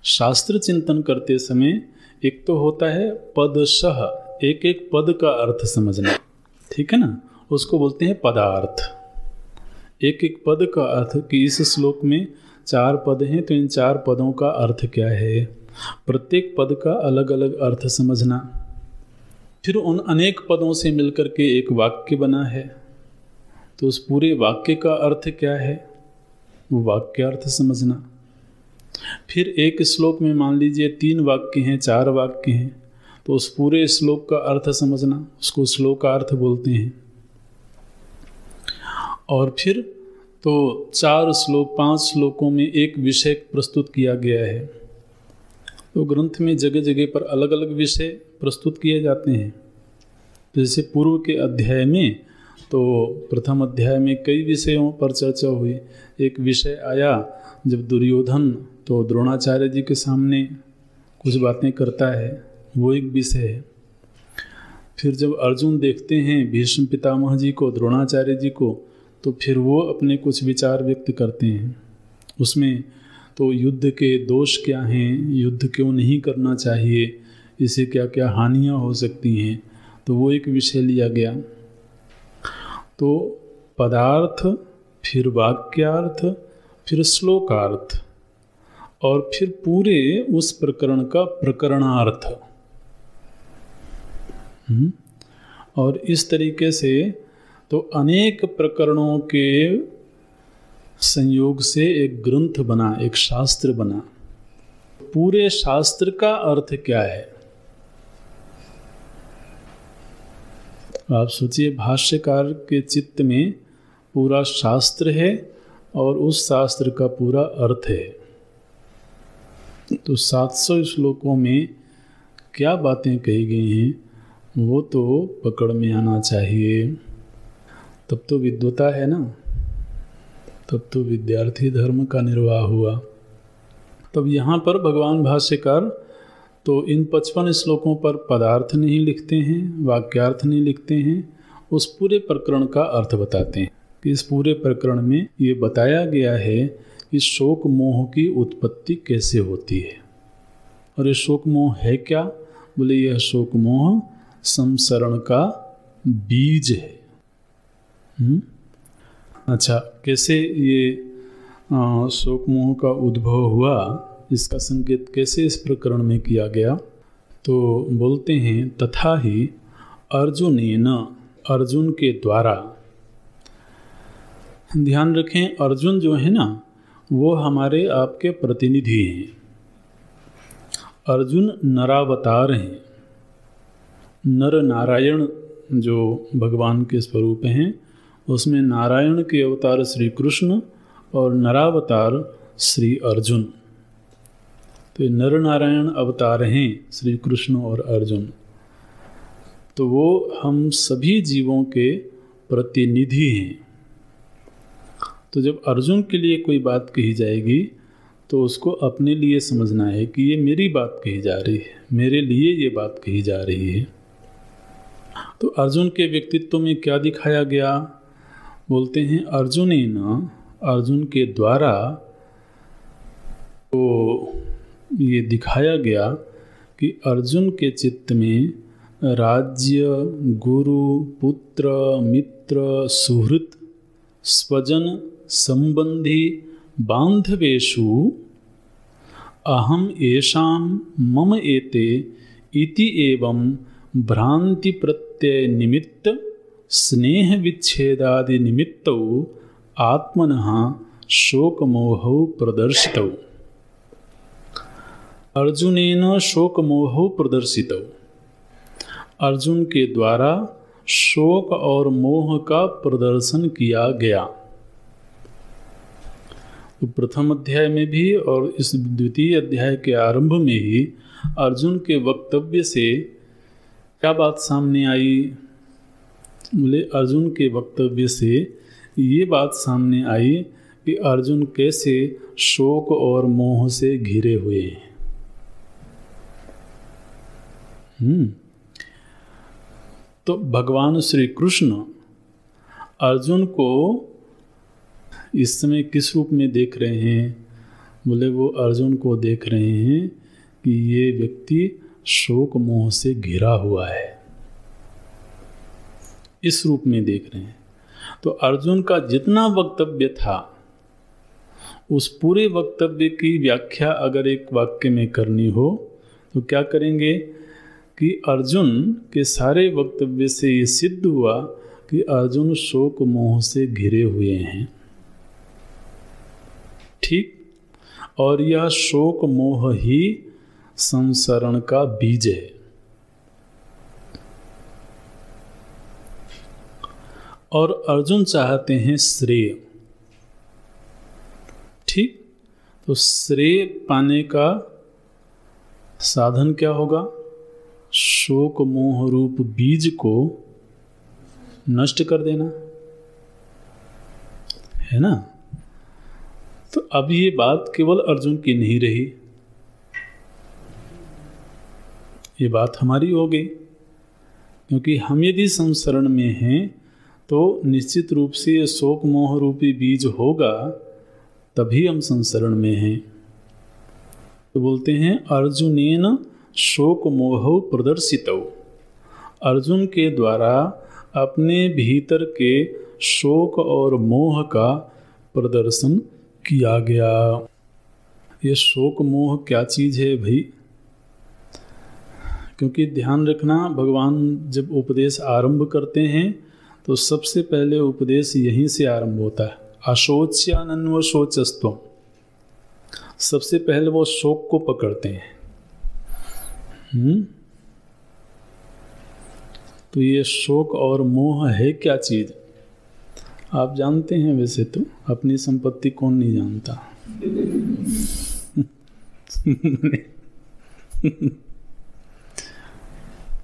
शास्त्र चिंतन करते समय एक तो होता है पदशः, एक एक पद का अर्थ समझना, ठीक है ना, उसको बोलते हैं पदार्थ। एक एक पद का अर्थ कि इस श्लोक में 4 पद हैं तो इन 4 पदों का अर्थ क्या है, प्रत्येक पद का अलग अलग अर्थ समझना। फिर उन अनेक पदों से मिलकर के एक वाक्य बना है, तो उस पूरे वाक्य का अर्थ क्या है, वो वाक्य अर्थ समझना। फिर एक श्लोक में मान लीजिए 3 वाक्य हैं, 4 वाक्य हैं, तो उस पूरे श्लोक का अर्थ समझना, उसको श्लोकार्थ बोलते हैं। और फिर तो 4 श्लोक 5 श्लोकों में एक विषय प्रस्तुत किया गया है, तो ग्रंथ में जगह जगह पर अलग अलग विषय प्रस्तुत किए जाते हैं। जैसे पूर्व के अध्याय में तो प्रथम अध्याय में कई विषयों पर चर्चा हुई। एक विषय आया जब दुर्योधन तो द्रोणाचार्य जी के सामने कुछ बातें करता है, वो एक विषय है। फिर जब अर्जुन देखते हैं भीष्म पितामह जी को, द्रोणाचार्य जी को, तो फिर वो अपने कुछ विचार व्यक्त करते हैं। उसमें तो युद्ध के दोष क्या हैं, युद्ध क्यों नहीं करना चाहिए, इससे क्या क्या हानियां हो सकती हैं, तो वो एक विषय लिया गया। तो पदार्थ, फिर वाक्यार्थ, फिर श्लोकार्थ, और फिर पूरे उस प्रकरण का प्रकरणार्थ। और इस तरीके से तो अनेक प्रकरणों के संयोग से एक ग्रंथ बना, एक शास्त्र बना। पूरे शास्त्र का अर्थ क्या है, आप सोचिए, भाष्यकार के चित्त में पूरा शास्त्र है और उस शास्त्र का पूरा अर्थ है। तो 700 श्लोकों में क्या बातें कही गई हैं वो तो पकड़ में आना चाहिए। तब तो विद्वता है ना, तब तो विद्यार्थी धर्म का निर्वाह हुआ। तब यहाँ पर भगवान भाष्यकार तो इन 55 श्लोकों पर पदार्थ नहीं लिखते हैं, वाक्यार्थ नहीं लिखते हैं, उस पूरे प्रकरण का अर्थ बताते हैं कि इस पूरे प्रकरण में ये बताया गया है कि शोक मोह की उत्पत्ति कैसे होती है। और ये शोक मोह है क्या, बोले यह शोक मोह संसरण का बीज है। अच्छा, कैसे ये शोक मोह का उद्भव हुआ, इसका संकेत कैसे इस प्रकरण में किया गया, तो बोलते हैं तथा ही अर्जुनेन, अर्जुन के द्वारा। ध्यान रखें, अर्जुन जो है ना वो हमारे आपके प्रतिनिधि हैं। अर्जुन नरावतार हैं। नर नारायण जो भगवान के स्वरूप हैं, उसमें नारायण के अवतार श्री कृष्ण और नरावतार श्री अर्जुन। तो नर नारायण अवतार हैं श्री कृष्ण और अर्जुन। तो वो हम सभी जीवों के प्रतिनिधि हैं। तो जब अर्जुन के लिए कोई बात कही जाएगी तो उसको अपने लिए समझना है कि ये मेरी बात कही जा रही है, मेरे लिए ये बात कही जा रही है। तो अर्जुन के व्यक्तित्व में क्या दिखाया गया, बोलते हैं अर्जुनेन, अर्जुन के द्वारा तो ये दिखाया गया कि अर्जुन के चित्त में राज्य, गुरु, पुत्र, मित्र, सुहृत, स्वजन, संबंधी, बांधवेषु अहम येषां मम एते इति एवं भ्रांति प्रत्यय निमित्त स्नेह विच्छेदादि निमित्तौ आत्मनः शोकमोहौ प्रदर्शितौ। अर्जुनेन शोकमोहौ प्रदर्शितौ, अर्जुन के द्वारा शोक और मोह का प्रदर्शन किया गया। तो प्रथम अध्याय में भी और इस द्वितीय अध्याय के आरंभ में ही अर्जुन के वक्तव्य से क्या बात सामने आई, बोले अर्जुन के वक्तव्य से ये बात सामने आई कि कि अर्जुन कैसे शोक और मोह से घिरे हुए हैं। तो भगवान श्री कृष्ण अर्जुन को इस समय किस रूप में देख रहे हैं? बोले वो अर्जुन को देख रहे हैं कि ये व्यक्ति शोक मोह से घिरा हुआ है, इस रूप में देख रहे हैं। तो अर्जुन का जितना वक्तव्य था उस पूरे वक्तव्य की व्याख्या अगर एक वाक्य में करनी हो तो क्या करेंगे कि अर्जुन के सारे वक्तव्य से ये सिद्ध हुआ कि अर्जुन शोक मोह से घिरे हुए हैं। ठीक, और यह शोक मोह ही संसरण का बीज है। और अर्जुन चाहते हैं श्रेय। ठीक, तो श्रेय पाने का साधन क्या होगा? शोक मोह रूप बीज को नष्ट कर देना, है ना। तो अब ये बात केवल अर्जुन की नहीं रही, ये बात हमारी हो गई, क्योंकि हम यदि संसरण में हैं तो निश्चित रूप से ये शोक मोह रूपी बीज होगा, तभी हम संसरण में हैं। तो बोलते हैं अर्जुनेन शोक मोह प्रदर्शितौ, अर्जुन के द्वारा अपने भीतर के शोक और मोह का प्रदर्शन किया गया। ये शोक मोह क्या चीज़ है भाई? क्योंकि ध्यान रखना, भगवान जब उपदेश आरंभ करते हैं तो सबसे पहले उपदेश यहीं से आरंभ होता है, अशोच्यानन्व शोचस्त्वम। सबसे पहले वो शोक को पकड़ते हैं। तो ये शोक और मोह है क्या चीज? आप जानते हैं वैसे तो, अपनी संपत्ति कौन नहीं जानता।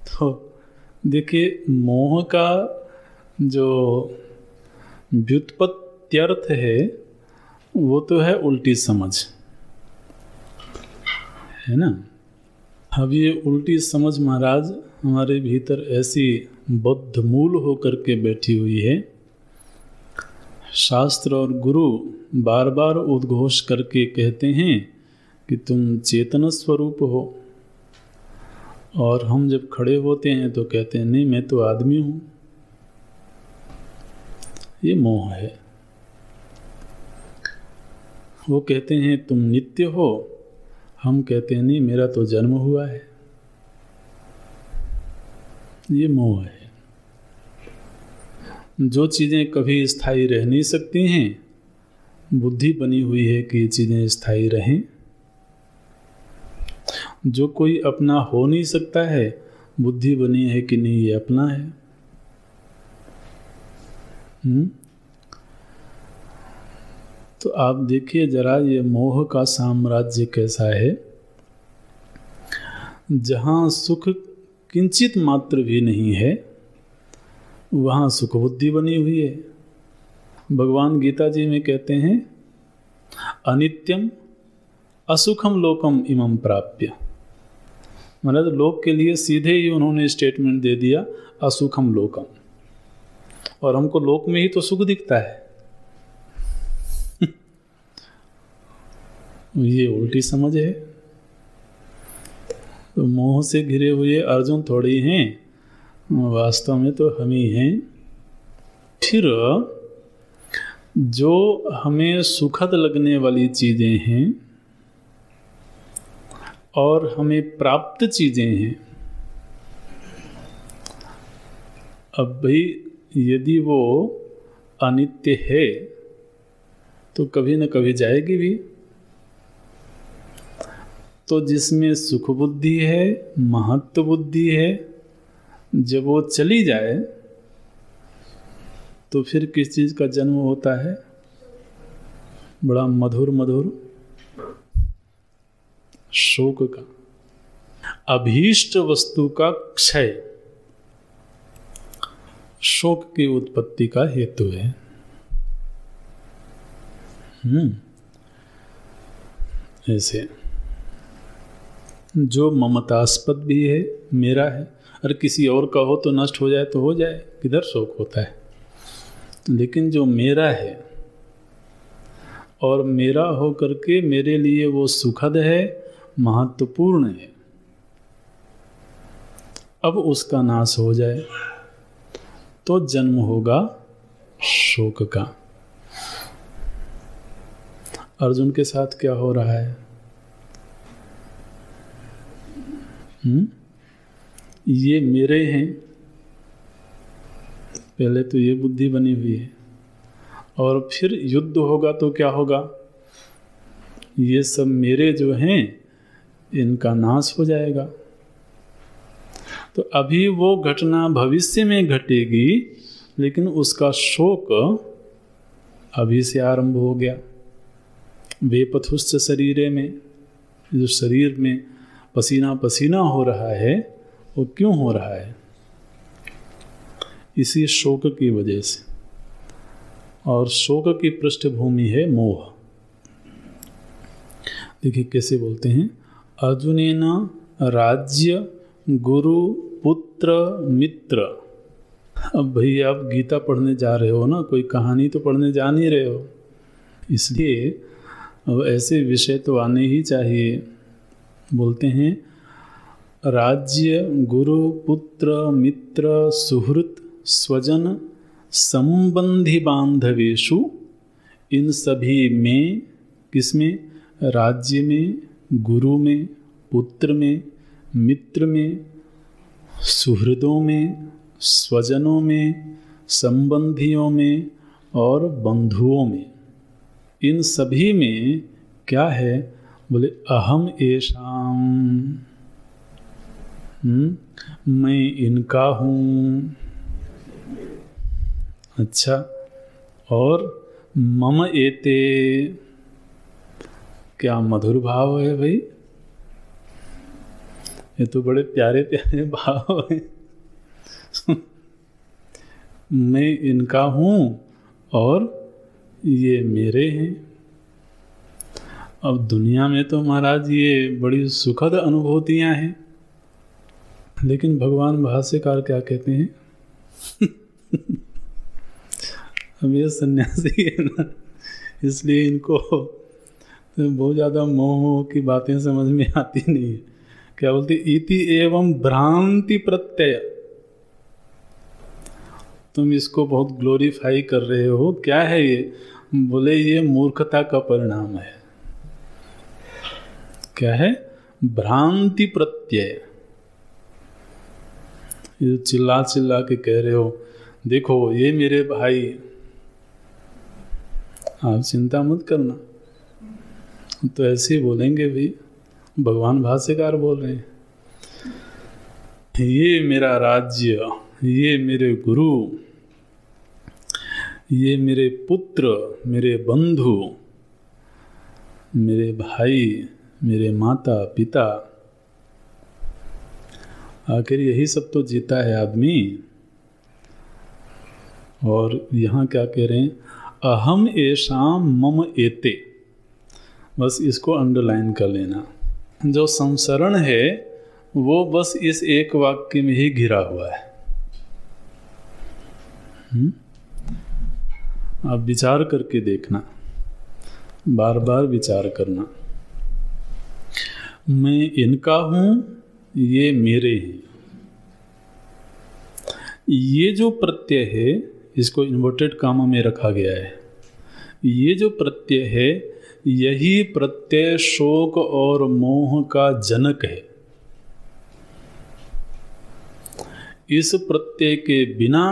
तो देखिए, मोह का जो व्युत्पत्त्यर्थ है वो तो है उल्टी समझ, है ना। अब ये उल्टी समझ महाराज हमारे भीतर ऐसी बद्ध मूल होकर के बैठी हुई है। शास्त्र और गुरु बार बार उद्घोष करके कहते हैं कि तुम चेतन स्वरूप हो, और हम जब खड़े होते हैं तो कहते हैं नहीं मैं तो आदमी हूं। ये मोह है। वो कहते हैं तुम नित्य हो, हम कहते हैं नहीं मेरा तो जन्म हुआ है। ये मोह है। जो चीज़ें कभी स्थायी रह नहीं सकती हैं, बुद्धि बनी हुई है कि ये चीज़ें स्थायी रहें। जो कोई अपना हो नहीं सकता है, बुद्धि बनी है कि नहीं ये अपना है। तो आप देखिए जरा, ये मोह का साम्राज्य कैसा है। जहाँ सुख किंचित मात्र भी नहीं है, वहाँ सुख बुद्धि बनी हुई है। भगवान गीता जी में कहते हैं अनित्यम असुखम लोकम इमं प्राप्य। मतलब लोक के लिए सीधे ही उन्होंने स्टेटमेंट दे दिया असुखम लोकम, और हमको लोक में ही तो सुख दिखता है। ये उल्टी समझ है। तो मोह से घिरे हुए अर्जुन थोड़े ही हैं, वास्तव में तो हम ही हैं। फिर जो हमें सुखद लगने वाली चीजें हैं और हमें प्राप्त चीजें हैं, अब भाई यदि वो अनित्य है तो कभी न कभी जाएगी भी। तो जिसमें सुख बुद्धि है, महत्व बुद्धि है, जब वो चली जाए तो फिर किस चीज का जन्म होता है? बड़ा मधुर मधुर शोक का, अभीष्ट वस्तु का क्षय शोक की उत्पत्ति का हेतु है। ऐसे जो ममतास्पद भी है, मेरा है, और किसी और का हो तो नष्ट हो जाए तो हो जाए, किधर शोक होता है। लेकिन जो मेरा है और मेरा हो करके मेरे लिए वो सुखद है, महत्वपूर्ण है, अब उसका नाश हो जाए तो जन्म होगा शोक का। अर्जुन के साथ क्या हो रहा है? ये मेरे हैं, पहले तो ये बुद्धि बनी हुई है, और फिर युद्ध होगा तो क्या होगा? ये सब मेरे जो हैं इनका नाश हो जाएगा। तो अभी वो घटना भविष्य में घटेगी, लेकिन उसका शोक अभी से आरंभ हो गया। वेपथुश्च शरीरे में, जो शरीर में पसीना पसीना हो रहा है, वो क्यों हो रहा है? इसी शोक की वजह से। और शोक की पृष्ठभूमि है मोह। देखिए कैसे बोलते हैं, अर्जुनेन राज्य गुरु पुत्र मित्र। अब भैया आप गीता पढ़ने जा रहे हो ना, कोई कहानी तो पढ़ने जा नहीं रहे हो, इसलिए अब ऐसे विषय तो आने ही चाहिए। बोलते हैं राज्य गुरु पुत्र मित्र सुहृत स्वजन संबंधी बांधवेशु, इन सभी में, किसमें? राज्य में, गुरु में, पुत्र में, मित्र में, सुहृदों में, स्वजनों में, संबंधियों में और बंधुओं में, इन सभी में क्या है? बोले अहम एषाम, मैं इनका हूँ। अच्छा, और मम एते, क्या मधुर भाव है भाई, ये तो बड़े प्यारे प्यारे भाव हैं। मैं इनका हूँ और ये मेरे हैं। अब दुनिया में तो महाराज ये बड़ी सुखद अनुभूतियाँ हैं, लेकिन भगवान भाष्यकार क्या कहते हैं? अब ये सन्यासी है ना, इसलिए इनको बहुत ज़्यादा मोह की बातें समझ में आती नहीं है। क्या बोलते? इति एवं भ्रांति प्रत्यय। तुम इसको बहुत ग्लोरीफाई कर रहे हो, क्या है ये? बोले ये मूर्खता का परिणाम है। क्या है? भ्रांति प्रत्यय। ये चिल्ला चिल्ला के कह रहे हो, देखो ये मेरे भाई, आप चिंता मत करना, तो ऐसे ही बोलेंगे भाई, भगवान भाष्यकार बोल रहे हैं, ये मेरा राज्य, ये मेरे गुरु, ये मेरे पुत्र, मेरे बंधु, मेरे भाई, मेरे माता पिता, आखिर यही सब तो जीता है आदमी। और यहाँ क्या कह रहे हैं? अहम एषाम मम एते। बस इसको अंडरलाइन कर लेना। जो संसरण है वो बस इस एक वाक्य में ही घिरा हुआ है। आप विचार करके देखना, बार बार विचार करना। मैं इनका हूं, ये मेरे हैं। ये जो प्रत्यय है, इसको इन्वर्टेड कामा में रखा गया है। ये जो प्रत्यय है, यही प्रत्यय शोक और मोह का जनक है। इस प्रत्यय के बिना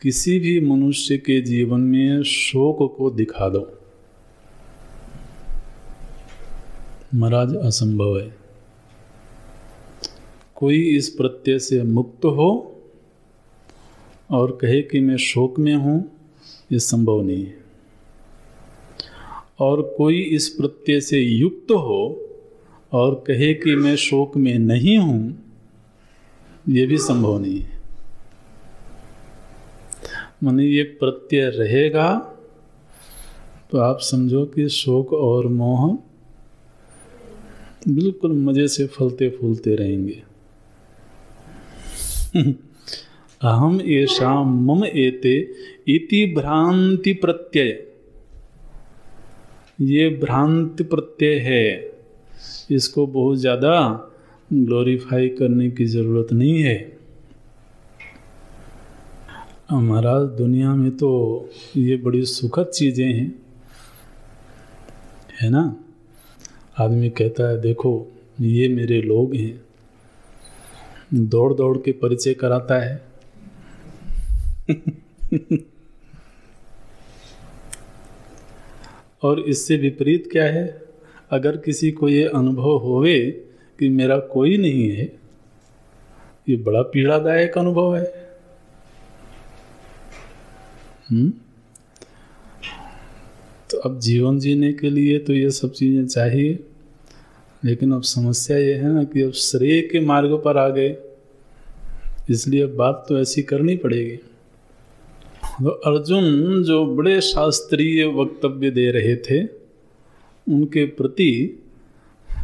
किसी भी मनुष्य के जीवन में शोक को दिखा दो, महाराज असंभव है। कोई इस प्रत्यय से मुक्त हो और कहे कि मैं शोक में हूं, ये संभव नहीं है। और कोई इस प्रत्यय से युक्त हो और कहे कि मैं शोक में नहीं हूं, ये भी संभव नहीं है। माने ये प्रत्यय रहेगा तो आप समझो कि शोक और मोह बिल्कुल मजे से फलते फूलते रहेंगे। अहम एषा मम एते इति भ्रांति प्रत्यय, ये भ्रांति प्रत्यय है, इसको बहुत ज़्यादा ग्लोरीफाई करने की ज़रूरत नहीं है। हमारा दुनिया में तो ये बड़ी सुखद चीज़ें हैं, है ना। आदमी कहता है देखो ये मेरे लोग हैं, दौड़ दौड़ के परिचय कराता है। और इससे विपरीत क्या है, अगर किसी को ये अनुभव होवे कि मेरा कोई नहीं है, ये बड़ा पीड़ादायक अनुभव है। तो अब जीवन जीने के लिए तो ये सब चीज़ें चाहिए, लेकिन अब समस्या ये है ना कि अब श्रेय के मार्ग पर आ गए, इसलिए अब बात तो ऐसी करनी पड़ेगी। तो अर्जुन जो बड़े शास्त्रीय वक्तव्य दे रहे थे, उनके प्रति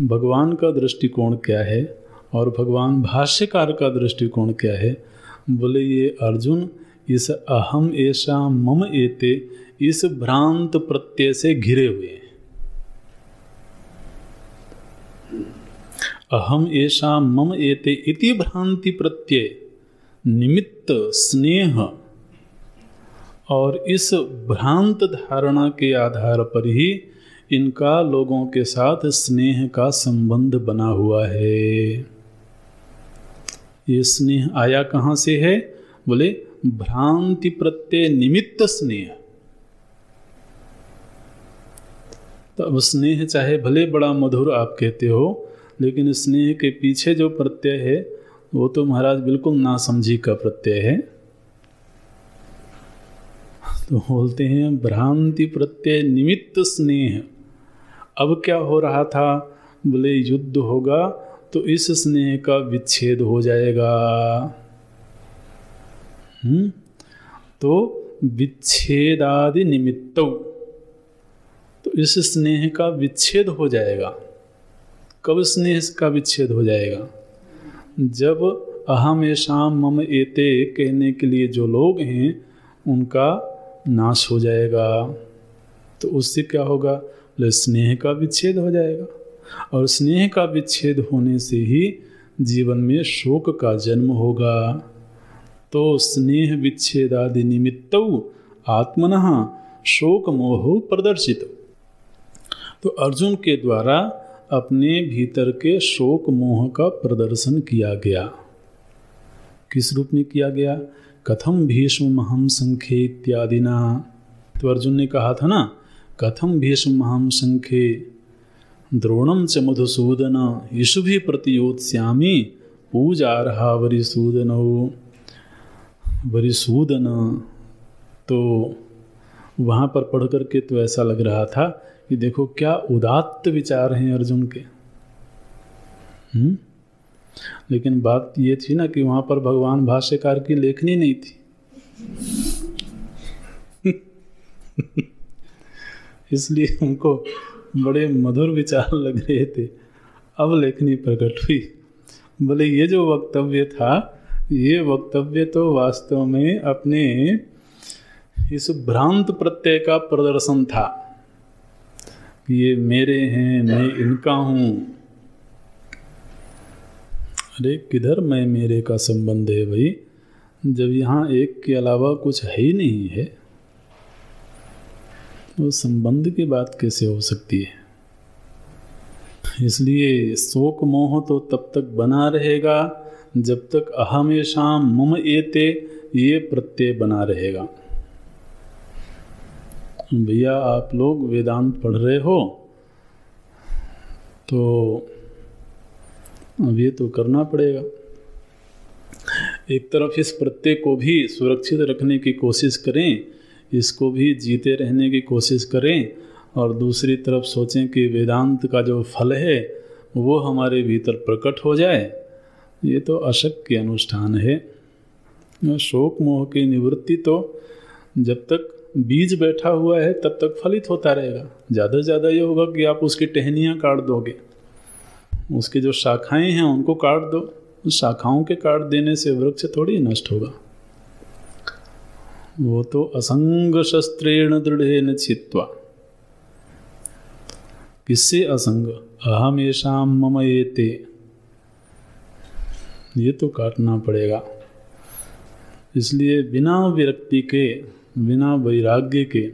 भगवान का दृष्टिकोण क्या है और भगवान भाष्यकार का दृष्टिकोण क्या है। बोले ये अर्जुन इस अहम एषा मम एते, इस भ्रांत प्रत्यय से घिरे हुए हैं। अहम एषा मम एते इति भ्रांति प्रत्यय, निमित्त स्नेह, और इस भ्रांत धारणा के आधार पर ही इनका लोगों के साथ स्नेह का संबंध बना हुआ है। ये स्नेह आया कहाँ से है? बोले भ्रांति प्रत्यय निमित्त स्नेह। तो अब स्नेह चाहे भले बड़ा मधुर आप कहते हो, लेकिन स्नेह के पीछे जो प्रत्यय है वो तो महाराज बिल्कुल नासमझी का प्रत्यय है। तो बोलते हैं भ्रांति प्रत्यय निमित्त स्नेह। अब क्या हो रहा था? बोले युद्ध होगा तो इस स्नेह का विच्छेद हो जाएगा। तो विच्छेदादि निमित्तौ, तो इस स्नेह का विच्छेद हो जाएगा। कब स्नेह का विच्छेद हो जाएगा? जब अहम एषाम मम एते कहने के लिए जो लोग हैं उनका नाश हो जाएगा। तो उससे क्या होगा? स्नेह का विच्छेद हो जाएगा, और स्नेह का विच्छेद होने से ही जीवन में शोक का जन्म होगा। तो स्नेह विच्छेदादि निमित्तौ आत्मनः शोक मोह प्रदर्शित। तो अर्जुन के द्वारा अपने भीतर के शोक मोह का प्रदर्शन किया गया। किस रूप में किया गया? कथम भीष्महं संखे इत्यादिना। तो अर्जुन ने कहा था ना, कथम भीष्महं संखे द्रोणम च मधुसूदन यशुभि प्रतियोत्स्यामि पूजार्हा वरिसूदनो। वरिसूदन, तो वहाँ पर पढ़ करके तो ऐसा लग रहा था कि देखो क्या उदात्त विचार हैं अर्जुन के। लेकिन बात ये थी ना कि वहाँ पर भगवान भाष्यकार की लेखनी नहीं थी। इसलिए उनको बड़े मधुर विचार लग रहे थे। अब लेखनी प्रकट हुई। बोले ये जो वक्तव्य था, ये वक्तव्य तो वास्तव में अपने इस भ्रांत प्रत्यय का प्रदर्शन था। ये मेरे हैं, मैं इनका हूँ। अरे किधर मैं मेरे का संबंध है भाई, जब यहाँ एक के अलावा कुछ है ही नहीं है, तो संबंध की बात कैसे हो सकती है? इसलिए शोक मोह तो तब तक बना रहेगा जब तक अहमेशाम मम एते ये प्रत्यय बना रहेगा। भैया आप लोग वेदांत पढ़ रहे हो तो अब ये तो करना पड़ेगा। एक तरफ इस प्रत्यय को भी सुरक्षित रखने की कोशिश करें, इसको भी जीते रहने की कोशिश करें, और दूसरी तरफ सोचें कि वेदांत का जो फल है वो हमारे भीतर प्रकट हो जाए। ये तो अशक्य अनुष्ठान है। शोक मोह की निवृत्ति तो जब तक बीज बैठा हुआ है तब तक फलित होता रहेगा। ज़्यादा से ज़्यादा ये होगा कि आप उसकी टहनियाँ काट दोगे, उसकी जो शाखाएं हैं उनको काट दो। उस शाखाओं के काट देने से वृक्ष थोड़ी नष्ट होगा। वो तो असंग शस्त्रेण दृढ़ेन छित्त्वा। किससे असंग? अहमेषाम मम एते, ये तो काटना पड़ेगा। इसलिए बिना विरक्ति के, बिना वैराग्य के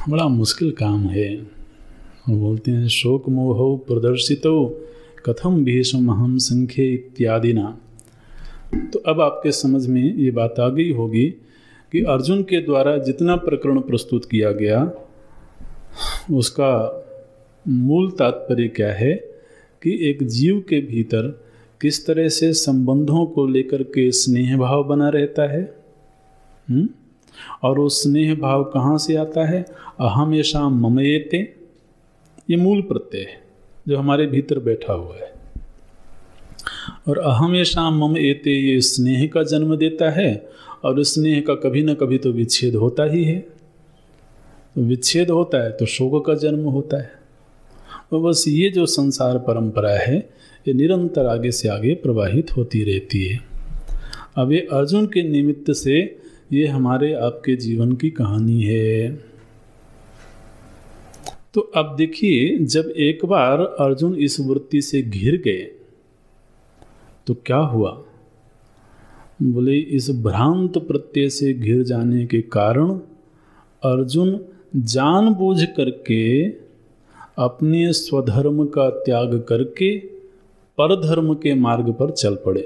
बड़ा मुश्किल काम है। वो बोलते हैं शोक मोह प्रदर्शितो कथम भीष्महम संख्ये इत्यादि ना। तो अब आपके समझ में ये बात आ गई होगी कि अर्जुन के द्वारा जितना प्रकरण प्रस्तुत किया गया उसका मूल तात्पर्य क्या है कि एक जीव के भीतर किस तरह से संबंधों को लेकर के स्नेह भाव बना रहता है। और वो स्नेह भाव कहाँ से आता है? अहमेशा ममयेते, ये मूल प्रत्यय है जो हमारे भीतर बैठा हुआ है। और अहमेशा ममयेते ये स्नेह का जन्म देता है, और स्नेह का कभी न कभी तो विच्छेद होता ही है। तो विच्छेद होता है तो शोक का जन्म होता है। तो बस ये जो संसार परंपरा है ये निरंतर आगे से आगे प्रवाहित होती रहती है। अब ये अर्जुन के निमित्त से ये हमारे आपके जीवन की कहानी है। तो अब देखिए, जब एक बार अर्जुन इस वृत्ति से घिर गए तो क्या हुआ? बोले इस भ्रांत प्रत्यय से घिर जाने के कारण अर्जुन जानबूझ करके अपने स्वधर्म का त्याग करके परधर्म के मार्ग पर चल पड़े।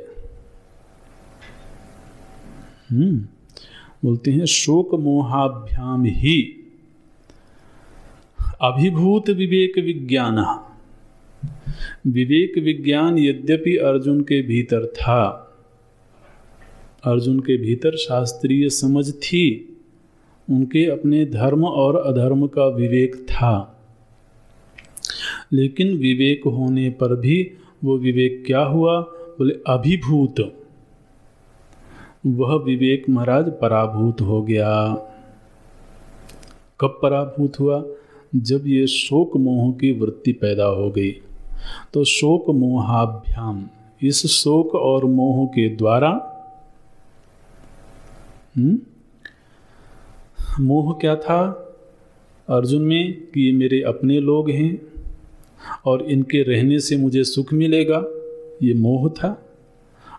बोलते हैं शोक मोहाभ्याम ही अभिभूत विवेक विज्ञान। विवेक विज्ञान यद्यपि अर्जुन के भीतर था, अर्जुन के भीतर शास्त्रीय समझ थी, उनके अपने धर्म और अधर्म का विवेक था, लेकिन विवेक होने पर भी वो विवेक क्या हुआ? बोले अभिभूत। वह विवेक महाराज पराभूत हो गया। कब पराभूत हुआ? जब ये शोक मोह की वृत्ति पैदा हो गई। तो शोक मोहाभ्याम, इस शोक और मोह के द्वारा, मोह क्या था अर्जुन में कि ये मेरे अपने लोग हैं और इनके रहने से मुझे सुख मिलेगा, ये मोह था।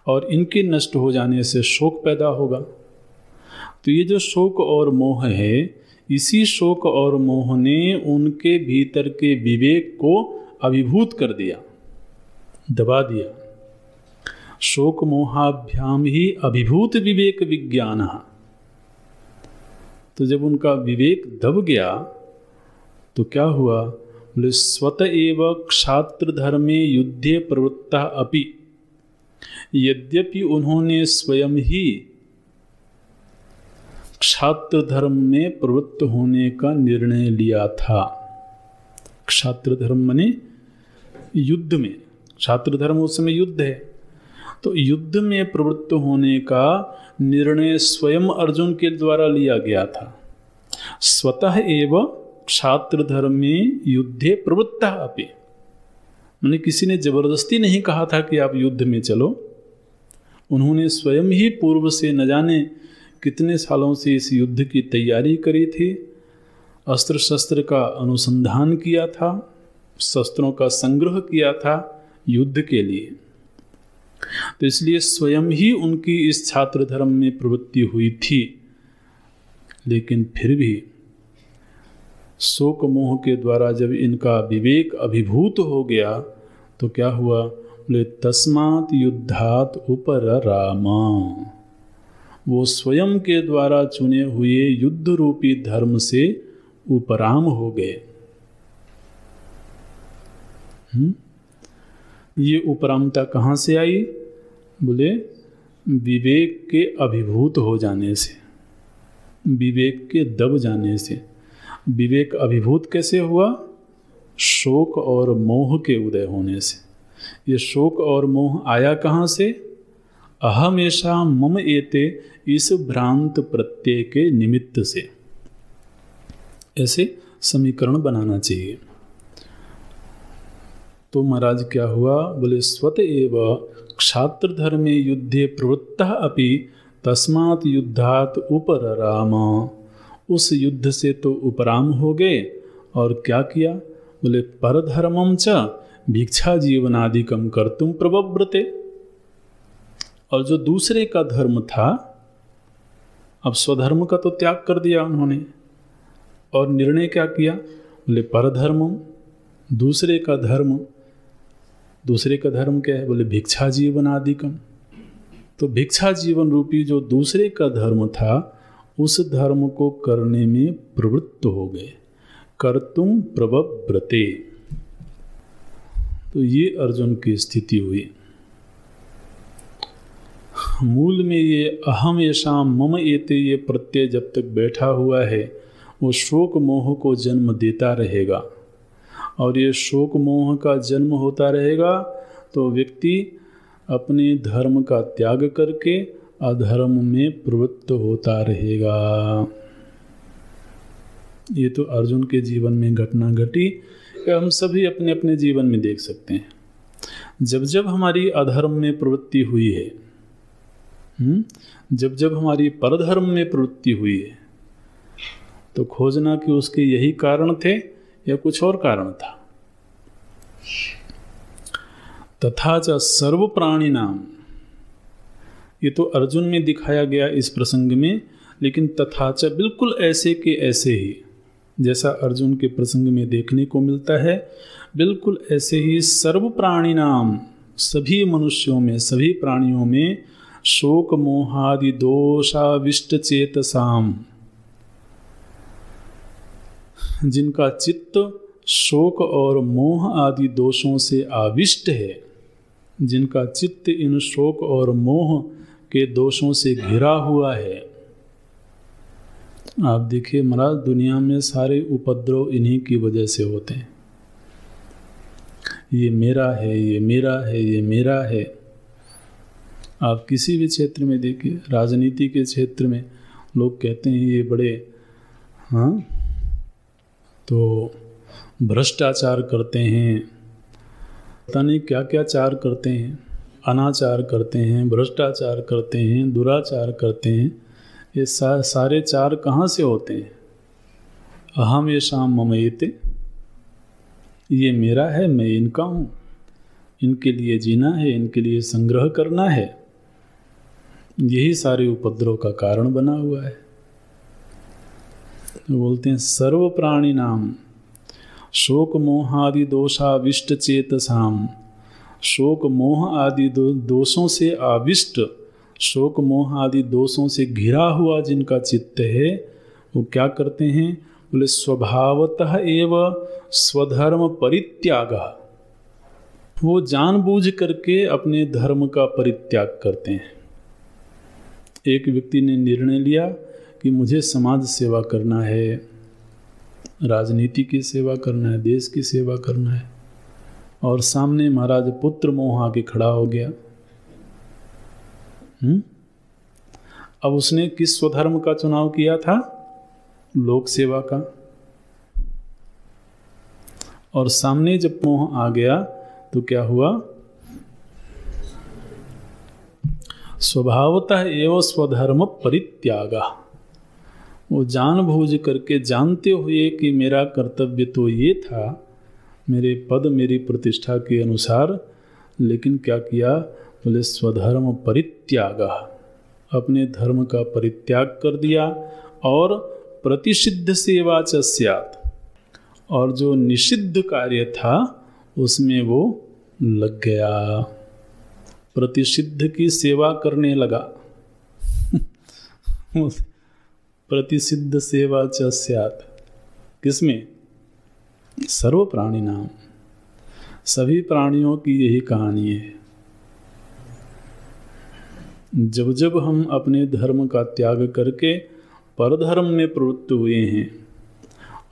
और इनके नष्ट हो जाने से शोक पैदा होगा। तो ये जो शोक और मोह है, इसी शोक और मोह ने उनके भीतर के विवेक को अभिभूत कर दिया, दबा दिया। शोक मोहाभ्याम ही अभिभूत विवेक विज्ञान। तो जब उनका विवेक दब गया तो क्या हुआ? बोले स्वत एव क्षात्र धर्मे युद्धे प्रवृत्ता अपि, यद्यपि उन्होंने स्वयं ही क्षात्र धर्म में प्रवृत्त होने का निर्णय लिया था। क्षात्र धर्म माने युद्ध में, क्षात्र धर्म उस समय युद्ध है, तो युद्ध में प्रवृत्त होने का निर्णय स्वयं अर्जुन के द्वारा लिया गया था। स्वतः एव क्षात्र धर्म में युद्धे प्रवृत्ता अपि, माने किसी ने जबरदस्ती नहीं कहा था कि आप युद्ध में चलो। उन्होंने स्वयं ही पूर्व से न जाने कितने सालों से इस युद्ध की तैयारी करी थी, अस्त्र शस्त्र का अनुसंधान किया था, शस्त्रों का संग्रह किया था युद्ध के लिए। तो इसलिए स्वयं ही उनकी इस छात्र धर्म में प्रवृत्ति हुई थी। लेकिन फिर भी शोक मोह के द्वारा जब इनका विवेक अभिभूत हो गया तो क्या हुआ? बोले तस्मात् युद्धात् उपररामा, वो स्वयं के द्वारा चुने हुए युद्ध रूपी धर्म से उपराम हो गए। ये उपरामता कहाँ से आई? बोले विवेक के अभिभूत हो जाने से, विवेक के दब जाने से। विवेक अभिभूत कैसे हुआ? शोक और मोह के उदय होने से। ये शोक और मोह आया कहाँ से? अहमेशा मम एते इस भ्रांत प्रत्यय के निमित्त से, ऐसे समीकरण बनाना चाहिए। तो महाराज क्या हुआ, बोले स्वत एव क्षात्र धर्मे युद्धे प्रवृत्तः अपि तस्मात् युद्धात् उपरराम। उस युद्ध से तो उपराम हो गए और क्या किया, बोले परधर्मम च भिक्षा जीवनादिकम कर्तुम प्रवव्रते। और जो दूसरे का धर्म था, अब स्वधर्म का तो त्याग कर दिया उन्होंने, और निर्णय क्या किया, बोले परधर्मम, दूसरे का धर्म। दूसरे का धर्म क्या है, बोले भिक्षा जीवनादिकम। तो भिक्षा जीवन रूपी जो दूसरे का धर्म था, उस धर्म को करने में प्रवृत्त हो गए, कर्तुम प्रवव्रते। तो ये अर्जुन की स्थिति हुई। मूल में ये अहम येषाम मम एते, ये प्रत्यय जब तक बैठा हुआ है वो शोक मोह को जन्म देता रहेगा, और ये शोक मोह का जन्म होता रहेगा तो व्यक्ति अपने धर्म का त्याग करके अधर्म में प्रवृत्त होता रहेगा। ये तो अर्जुन के जीवन में घटना घटी, हम सभी अपने अपने जीवन में देख सकते हैं। जब जब हमारी अधर्म में प्रवृत्ति हुई है, जब जब हमारी परधर्म में प्रवृत्ति हुई है, तो खोजना कि उसके यही कारण थे या कुछ और कारण था। तथा च सर्व प्राणी नाम, ये तो अर्जुन में दिखाया गया इस प्रसंग में, लेकिन तथा च बिल्कुल ऐसे के ऐसे ही, जैसा अर्जुन के प्रसंग में देखने को मिलता है, बिल्कुल ऐसे ही सर्व प्राणी नाम, सभी मनुष्यों में, सभी प्राणियों में शोक मोहादि दोषाविष्ट चेतसाम, जिनका चित्त शोक और मोह आदि दोषों से आविष्ट है, जिनका चित्त इन शोक और मोह के दोषों से घिरा हुआ है। आप देखिए महाराज, दुनिया में सारे उपद्रव इन्हीं की वजह से होते हैं। ये मेरा है, ये मेरा है, ये मेरा है। आप किसी भी क्षेत्र में देखिए, राजनीति के क्षेत्र में लोग कहते हैं ये बड़े तो भ्रष्टाचार करते हैं, पता नहीं क्या क्या चार करते हैं, अनाचार करते हैं, भ्रष्टाचार करते हैं, दुराचार करते हैं। ये सारे चार कहाँ से होते हैं? अहम येषाम मम एते, ये मेरा है, मैं इनका हूँ, इनके लिए जीना है, इनके लिए संग्रह करना है। यही सारे उपद्रव का कारण बना हुआ है। बोलते हैं सर्व प्राणी नाम शोक मोहादि दोषाविष्ट चेतसाम, शोक मोह आदि दोषों से आविष्ट, शोक मोह आदि दोषों से घिरा हुआ जिनका चित्त है, वो क्या करते हैं, बोले स्वभावतः एव स्वधर्म परित्याग, वो जानबूझ करके अपने धर्म का परित्याग करते हैं। एक व्यक्ति ने निर्णय लिया कि मुझे समाज सेवा करना है, राजनीति की सेवा करना है, देश की सेवा करना है, और सामने महाराज पुत्र मोह आके खड़ा हो गया। अब उसने किस स्वधर्म का चुनाव किया था? लोक सेवा का। और सामने जब मोह आ गया तो क्या हुआ? स्वभावतः एवं स्वधर्म परित्यागा, वो जानबूझ करके, जानते हुए कि मेरा कर्तव्य तो ये था, मेरे पद मेरी प्रतिष्ठा के अनुसार, लेकिन क्या किया? बोले स्वधर्म परित्याग, अपने धर्म का परित्याग कर दिया, और प्रतिषिद्ध सेवा च स्यात्, और जो निषिद्ध कार्य था उसमें वो लग गया, प्रतिषिद्ध की सेवा करने लगा। प्रतिषिद्ध सेवा च स्यात्, किसमें? सर्व प्राणी नाम, सभी प्राणियों की यही कहानी है। जब जब हम अपने धर्म का त्याग करके परधर्म में प्रवृत्त हुए हैं,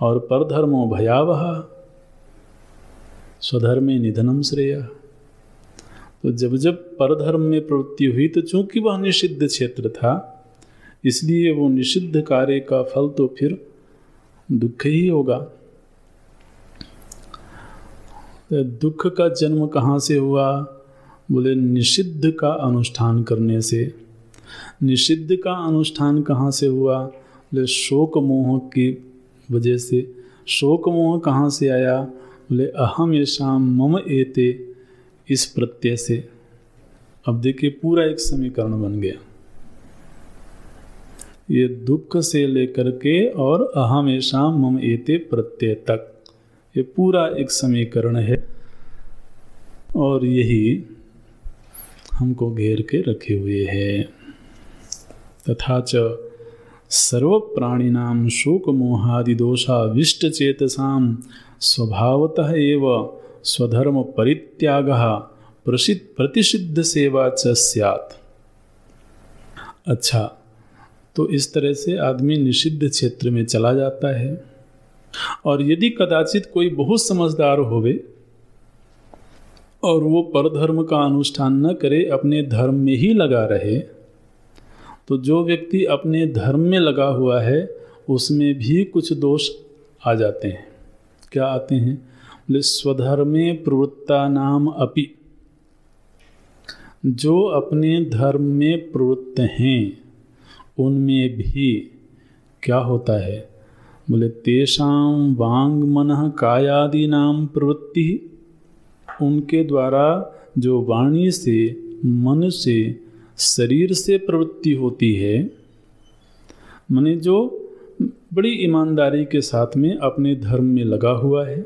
और परधर्मो भयावह स्वधर्मे निधनम श्रेय, तो जब जब परधर्म में प्रवृत्ति हुई तो चूंकि वह निषिद्ध क्षेत्र था, इसलिए वो निषिद्ध कार्य का फल तो फिर दुख ही होगा। तो दुख का जन्म कहाँ से हुआ? बोले निषिद्ध का अनुष्ठान करने से। निषिद्ध का अनुष्ठान कहाँ से हुआ? बोले शोक मोह की वजह से। शोक मोह कहाँ से आया? बोले अहम येषाम मम एते, इस प्रत्यय से। अब देखिए पूरा एक समीकरण बन गया, ये दुख से लेकर के और अहम येषाम मम एते प्रत्यय तक, ये पूरा एक समीकरण है और यही हमको घेर के रखे हुए है। तथा च सर्व प्राणिनां शोक मोहादि दोषाविष्ट चेतसां स्वभावतः एव स्वधर्म परित्यागः प्रतिषिद्ध सेवा च स्यात्। अच्छा, तो इस तरह से आदमी निषिद्ध क्षेत्र में चला जाता है। और यदि कदाचित कोई बहुत समझदार होवे और वो परधर्म का अनुष्ठान न करे, अपने धर्म में ही लगा रहे, तो जो व्यक्ति अपने धर्म में लगा हुआ है उसमें भी कुछ दोष आ जाते हैं। क्या आते हैं? बोले स्वधर्मे प्रवृत्ता नाम अपि, जो अपने धर्म में प्रवृत्त हैं उनमें भी क्या होता है? बोले तेषां वांग मनः कायादि नाम प्रवृत्ति, उनके द्वारा जो वाणी से, मन से, शरीर से प्रवृत्ति होती है, माने जो बड़ी ईमानदारी के साथ में अपने धर्म में लगा हुआ है,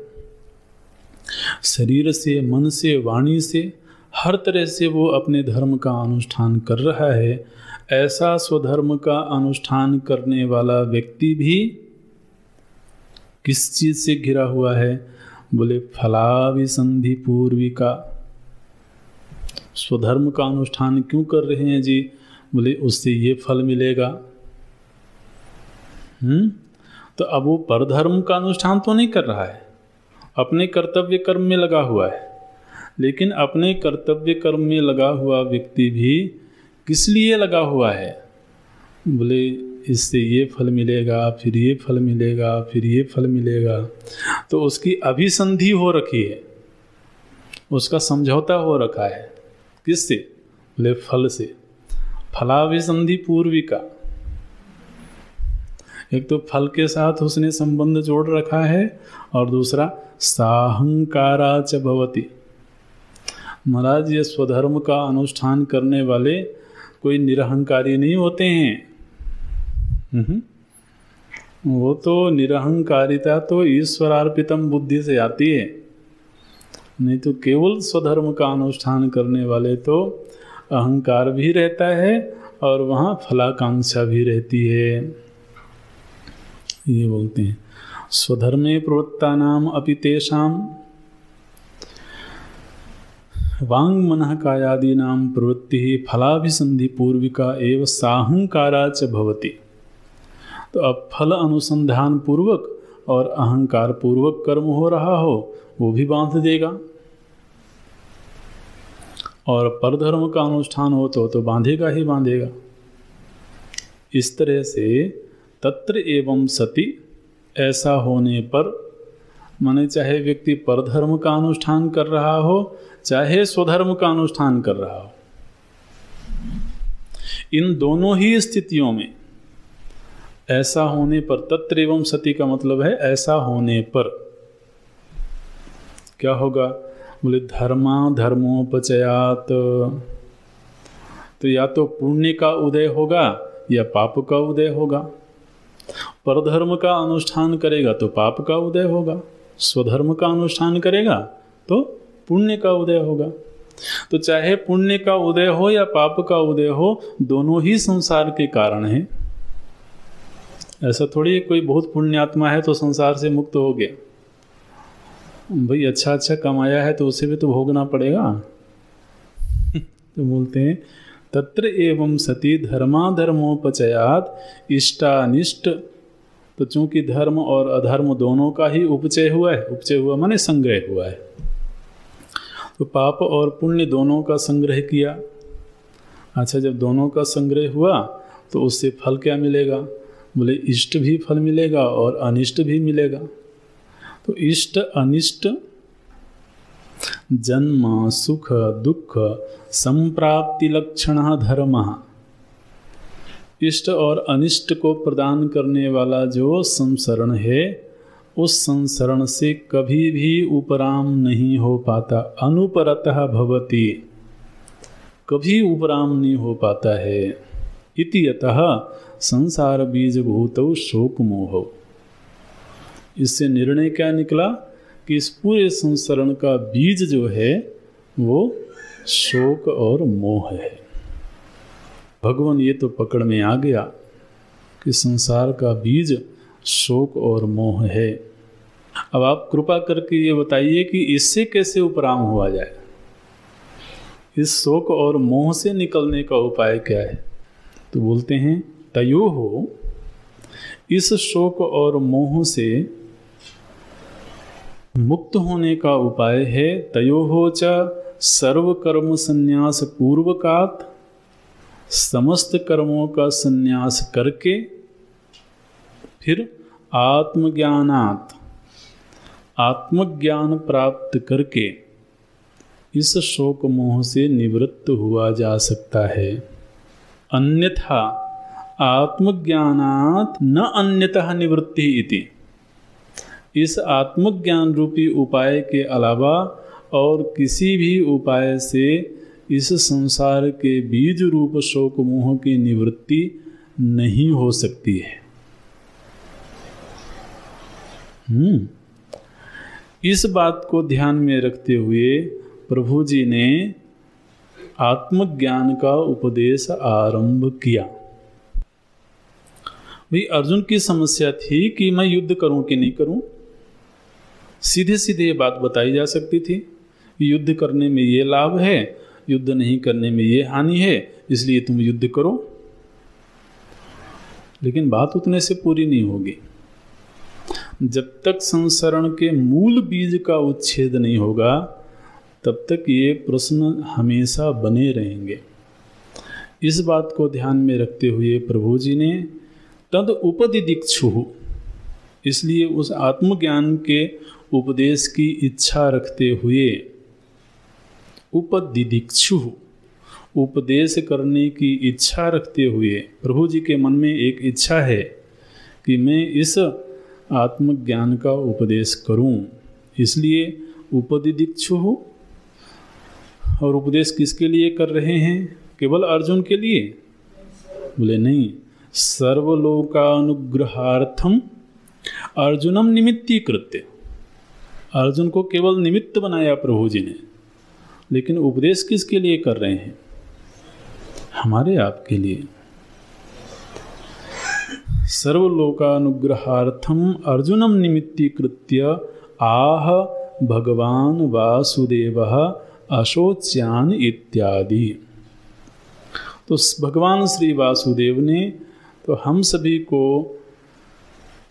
शरीर से, मन से, वाणी से, हर तरह से वो अपने धर्म का अनुष्ठान कर रहा है, ऐसा स्वधर्म का अनुष्ठान करने वाला व्यक्ति भी किस चीज से घिरा हुआ है? बोले फलाभिसंधि पूर्विका। स्वधर्म का अनुष्ठान क्यों कर रहे हैं जी? बोले उससे ये फल मिलेगा। तो अब वो परधर्म का अनुष्ठान तो नहीं कर रहा है, अपने कर्तव्य कर्म में लगा हुआ है। लेकिन अपने कर्तव्य कर्म में लगा हुआ व्यक्ति भी किस लिए लगा हुआ है? बोले इससे ये फल मिलेगा, फिर ये फल मिलेगा, फिर ये फल मिलेगा। तो उसकी अभिसंधि हो रखी है, उसका समझौता हो रखा है। किससे? बोले फल से। फलाभिसंधि पूर्विका। एक तो फल के साथ उसने संबंध जोड़ रखा है और दूसरा साहंकारा च भवति। महाराज, ये स्वधर्म का अनुष्ठान करने वाले कोई निरहंकारी नहीं होते हैं। वो तो निरहंकारिता तो ईश्वरार्पितम बुद्धि से आती है, नहीं तो केवल स्वधर्म का अनुष्ठान करने वाले तो अहंकार भी रहता है और वहाँ फलाकांक्षा भी रहती है। ये बोलते हैं स्वधर्मे प्रवृत्ता नाम अपि तेषां वांग मनः कायादि नाम प्रवृत्ति फलाभिसंधि पूर्विका एवं साहंकारा च भवति। तो अब फल अनुसंधान पूर्वक और अहंकार पूर्वक कर्म हो रहा हो वो भी बांध देगा, और परधर्म का अनुष्ठान हो तो बांधेगा ही बांधेगा। इस तरह से तत्र एवं सति, ऐसा होने पर, माने चाहे व्यक्ति परधर्म का अनुष्ठान कर रहा हो चाहे स्वधर्म का अनुष्ठान कर रहा हो, इन दोनों ही स्थितियों में ऐसा होने पर, तत्र एवं सति का मतलब है ऐसा होने पर क्या होगा? बोले धर्मा धर्मोपचयात, तो या तो पुण्य का उदय होगा या पाप का उदय होगा। परधर्म का अनुष्ठान करेगा तो पाप का उदय होगा, स्वधर्म का अनुष्ठान करेगा तो पुण्य का उदय होगा। तो चाहे पुण्य का उदय हो या पाप का उदय हो, दोनों ही संसार के कारण हैं। ऐसा थोड़ी कोई बहुत पुण्यात्मा है तो संसार से मुक्त हो गया। भाई अच्छा अच्छा कमाया है तो उसे भी तो भोगना पड़ेगा। तो बोलते हैं तत्र एवं सति धर्माधर्मोपचयात इष्टानिष्ट। तो चूंकि धर्म और अधर्म दोनों का ही उपचय हुआ है, उपचय हुआ माने संग्रह हुआ है, तो पाप और पुण्य दोनों का संग्रह किया। अच्छा, जब दोनों का संग्रह हुआ तो उससे फल क्या मिलेगा? बोले इष्ट भी फल मिलेगा और अनिष्ट भी मिलेगा। तो इष्ट अनिष्ट, जन्म सुख दुख संप्राप्ति लक्षण धर्म, इष्ट और अनिष्ट को प्रदान करने वाला जो संसरण है, उस संसरण से कभी भी उपराम नहीं हो पाता। अनुपरतः भवति, कभी उपराम नहीं हो पाता है। इति यतः संसार बीज भूतौ शोक मोह। इससे निर्णय क्या निकला कि इस पूरे संसरण का बीज जो है वो शोक और मोह है। भगवान ये तो पकड़ में आ गया कि संसार का बीज शोक और मोह है। अब आप कृपा करके ये बताइए कि इससे कैसे उपराम हुआ जाए? इस शोक और मोह से निकलने का उपाय क्या है? तो बोलते हैं तयो हो, इस शोक और मोह से मुक्त होने का उपाय है तयो हो च सर्व कर्म संन्यास पूर्वकात, समस्त कर्मों का संन्यास करके फिर आत्मज्ञानात, आत्मज्ञान प्राप्त करके इस शोक मोह से निवृत्त हुआ जा सकता है। अन्यथा आत्मज्ञानात न अन्यतः निवृत्ति इति, इस आत्मज्ञान रूपी उपाय के अलावा और किसी भी उपाय से इस संसार के बीज रूप शोक मोह की निवृत्ति नहीं हो सकती है। इस बात को ध्यान में रखते हुए प्रभु जी ने आत्मज्ञान का उपदेश आरंभ किया। भाई अर्जुन की समस्या थी कि मैं युद्ध करूं कि नहीं करूं। सीधे सीधे ये बात बताई जा सकती थी कि युद्ध करने में ये लाभ है, युद्ध नहीं करने में ये हानि है, इसलिए तुम युद्ध करो। लेकिन बात उतने से पूरी नहीं होगी। जब तक संसरण के मूल बीज का उच्छेद नहीं होगा तब तक ये प्रश्न हमेशा बने रहेंगे। इस बात को ध्यान में रखते हुए प्रभु जी ने तद उपदिदिक्षु, इसलिए उस आत्मज्ञान के उपदेश की इच्छा रखते हुए, उपदिदिक्षु उपदेश करने की इच्छा रखते हुए, प्रभु जी के मन में एक इच्छा है कि मैं इस आत्मज्ञान का उपदेश करूं, इसलिए उपदिदिक्षु। और उपदेश किसके लिए कर रहे हैं? केवल अर्जुन के लिए? बोले नहीं, सर्वलोकानुग्रहार्थम अर्जुनम निमित्तीकृत्य। अर्जुन को केवल निमित्त बनाया प्रभु जी ने, लेकिन उपदेश किसके लिए कर रहे हैं? हमारे आपके लिए। सर्वलोकानुग्रहार्थम अर्जुनम निमित्तीकृत्य आह भगवान वासुदेवः अशोच्यान इत्यादि। तो भगवान श्री वासुदेव ने तो हम सभी को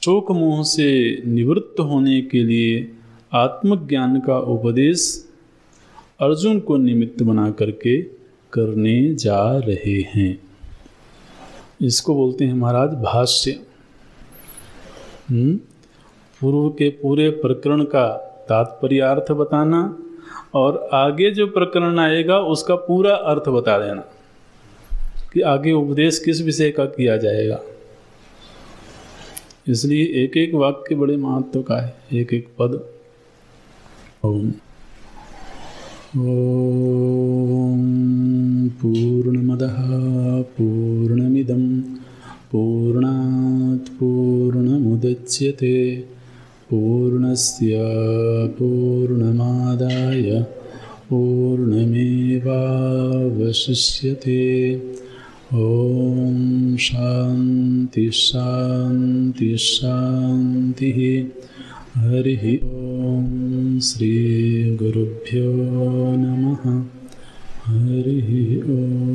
शोक मोह से निवृत्त होने के लिए आत्मज्ञान का उपदेश अर्जुन को निमित्त बना करके करने जा रहे हैं। इसको बोलते हैं महाराज भाष्य। पूर्व के पूरे प्रकरण का तात्पर्यार्थ बताना और आगे जो प्रकरण आएगा उसका पूरा अर्थ बता देना कि आगे उपदेश किस विषय का किया जाएगा। इसलिए एक एक वाक्य बड़े महत्व का है, एक एक पद। ओम पूर्णमदः पूर्णमिदं पूर्णात् पूर्णमुदच्यते पूर्णस्य पूर्णमादाय पूर्णमेवावशिष्यते। ओम शांति शांति शांति। हरि ओम श्री गुरुभ्यो नमः। हरि ओम।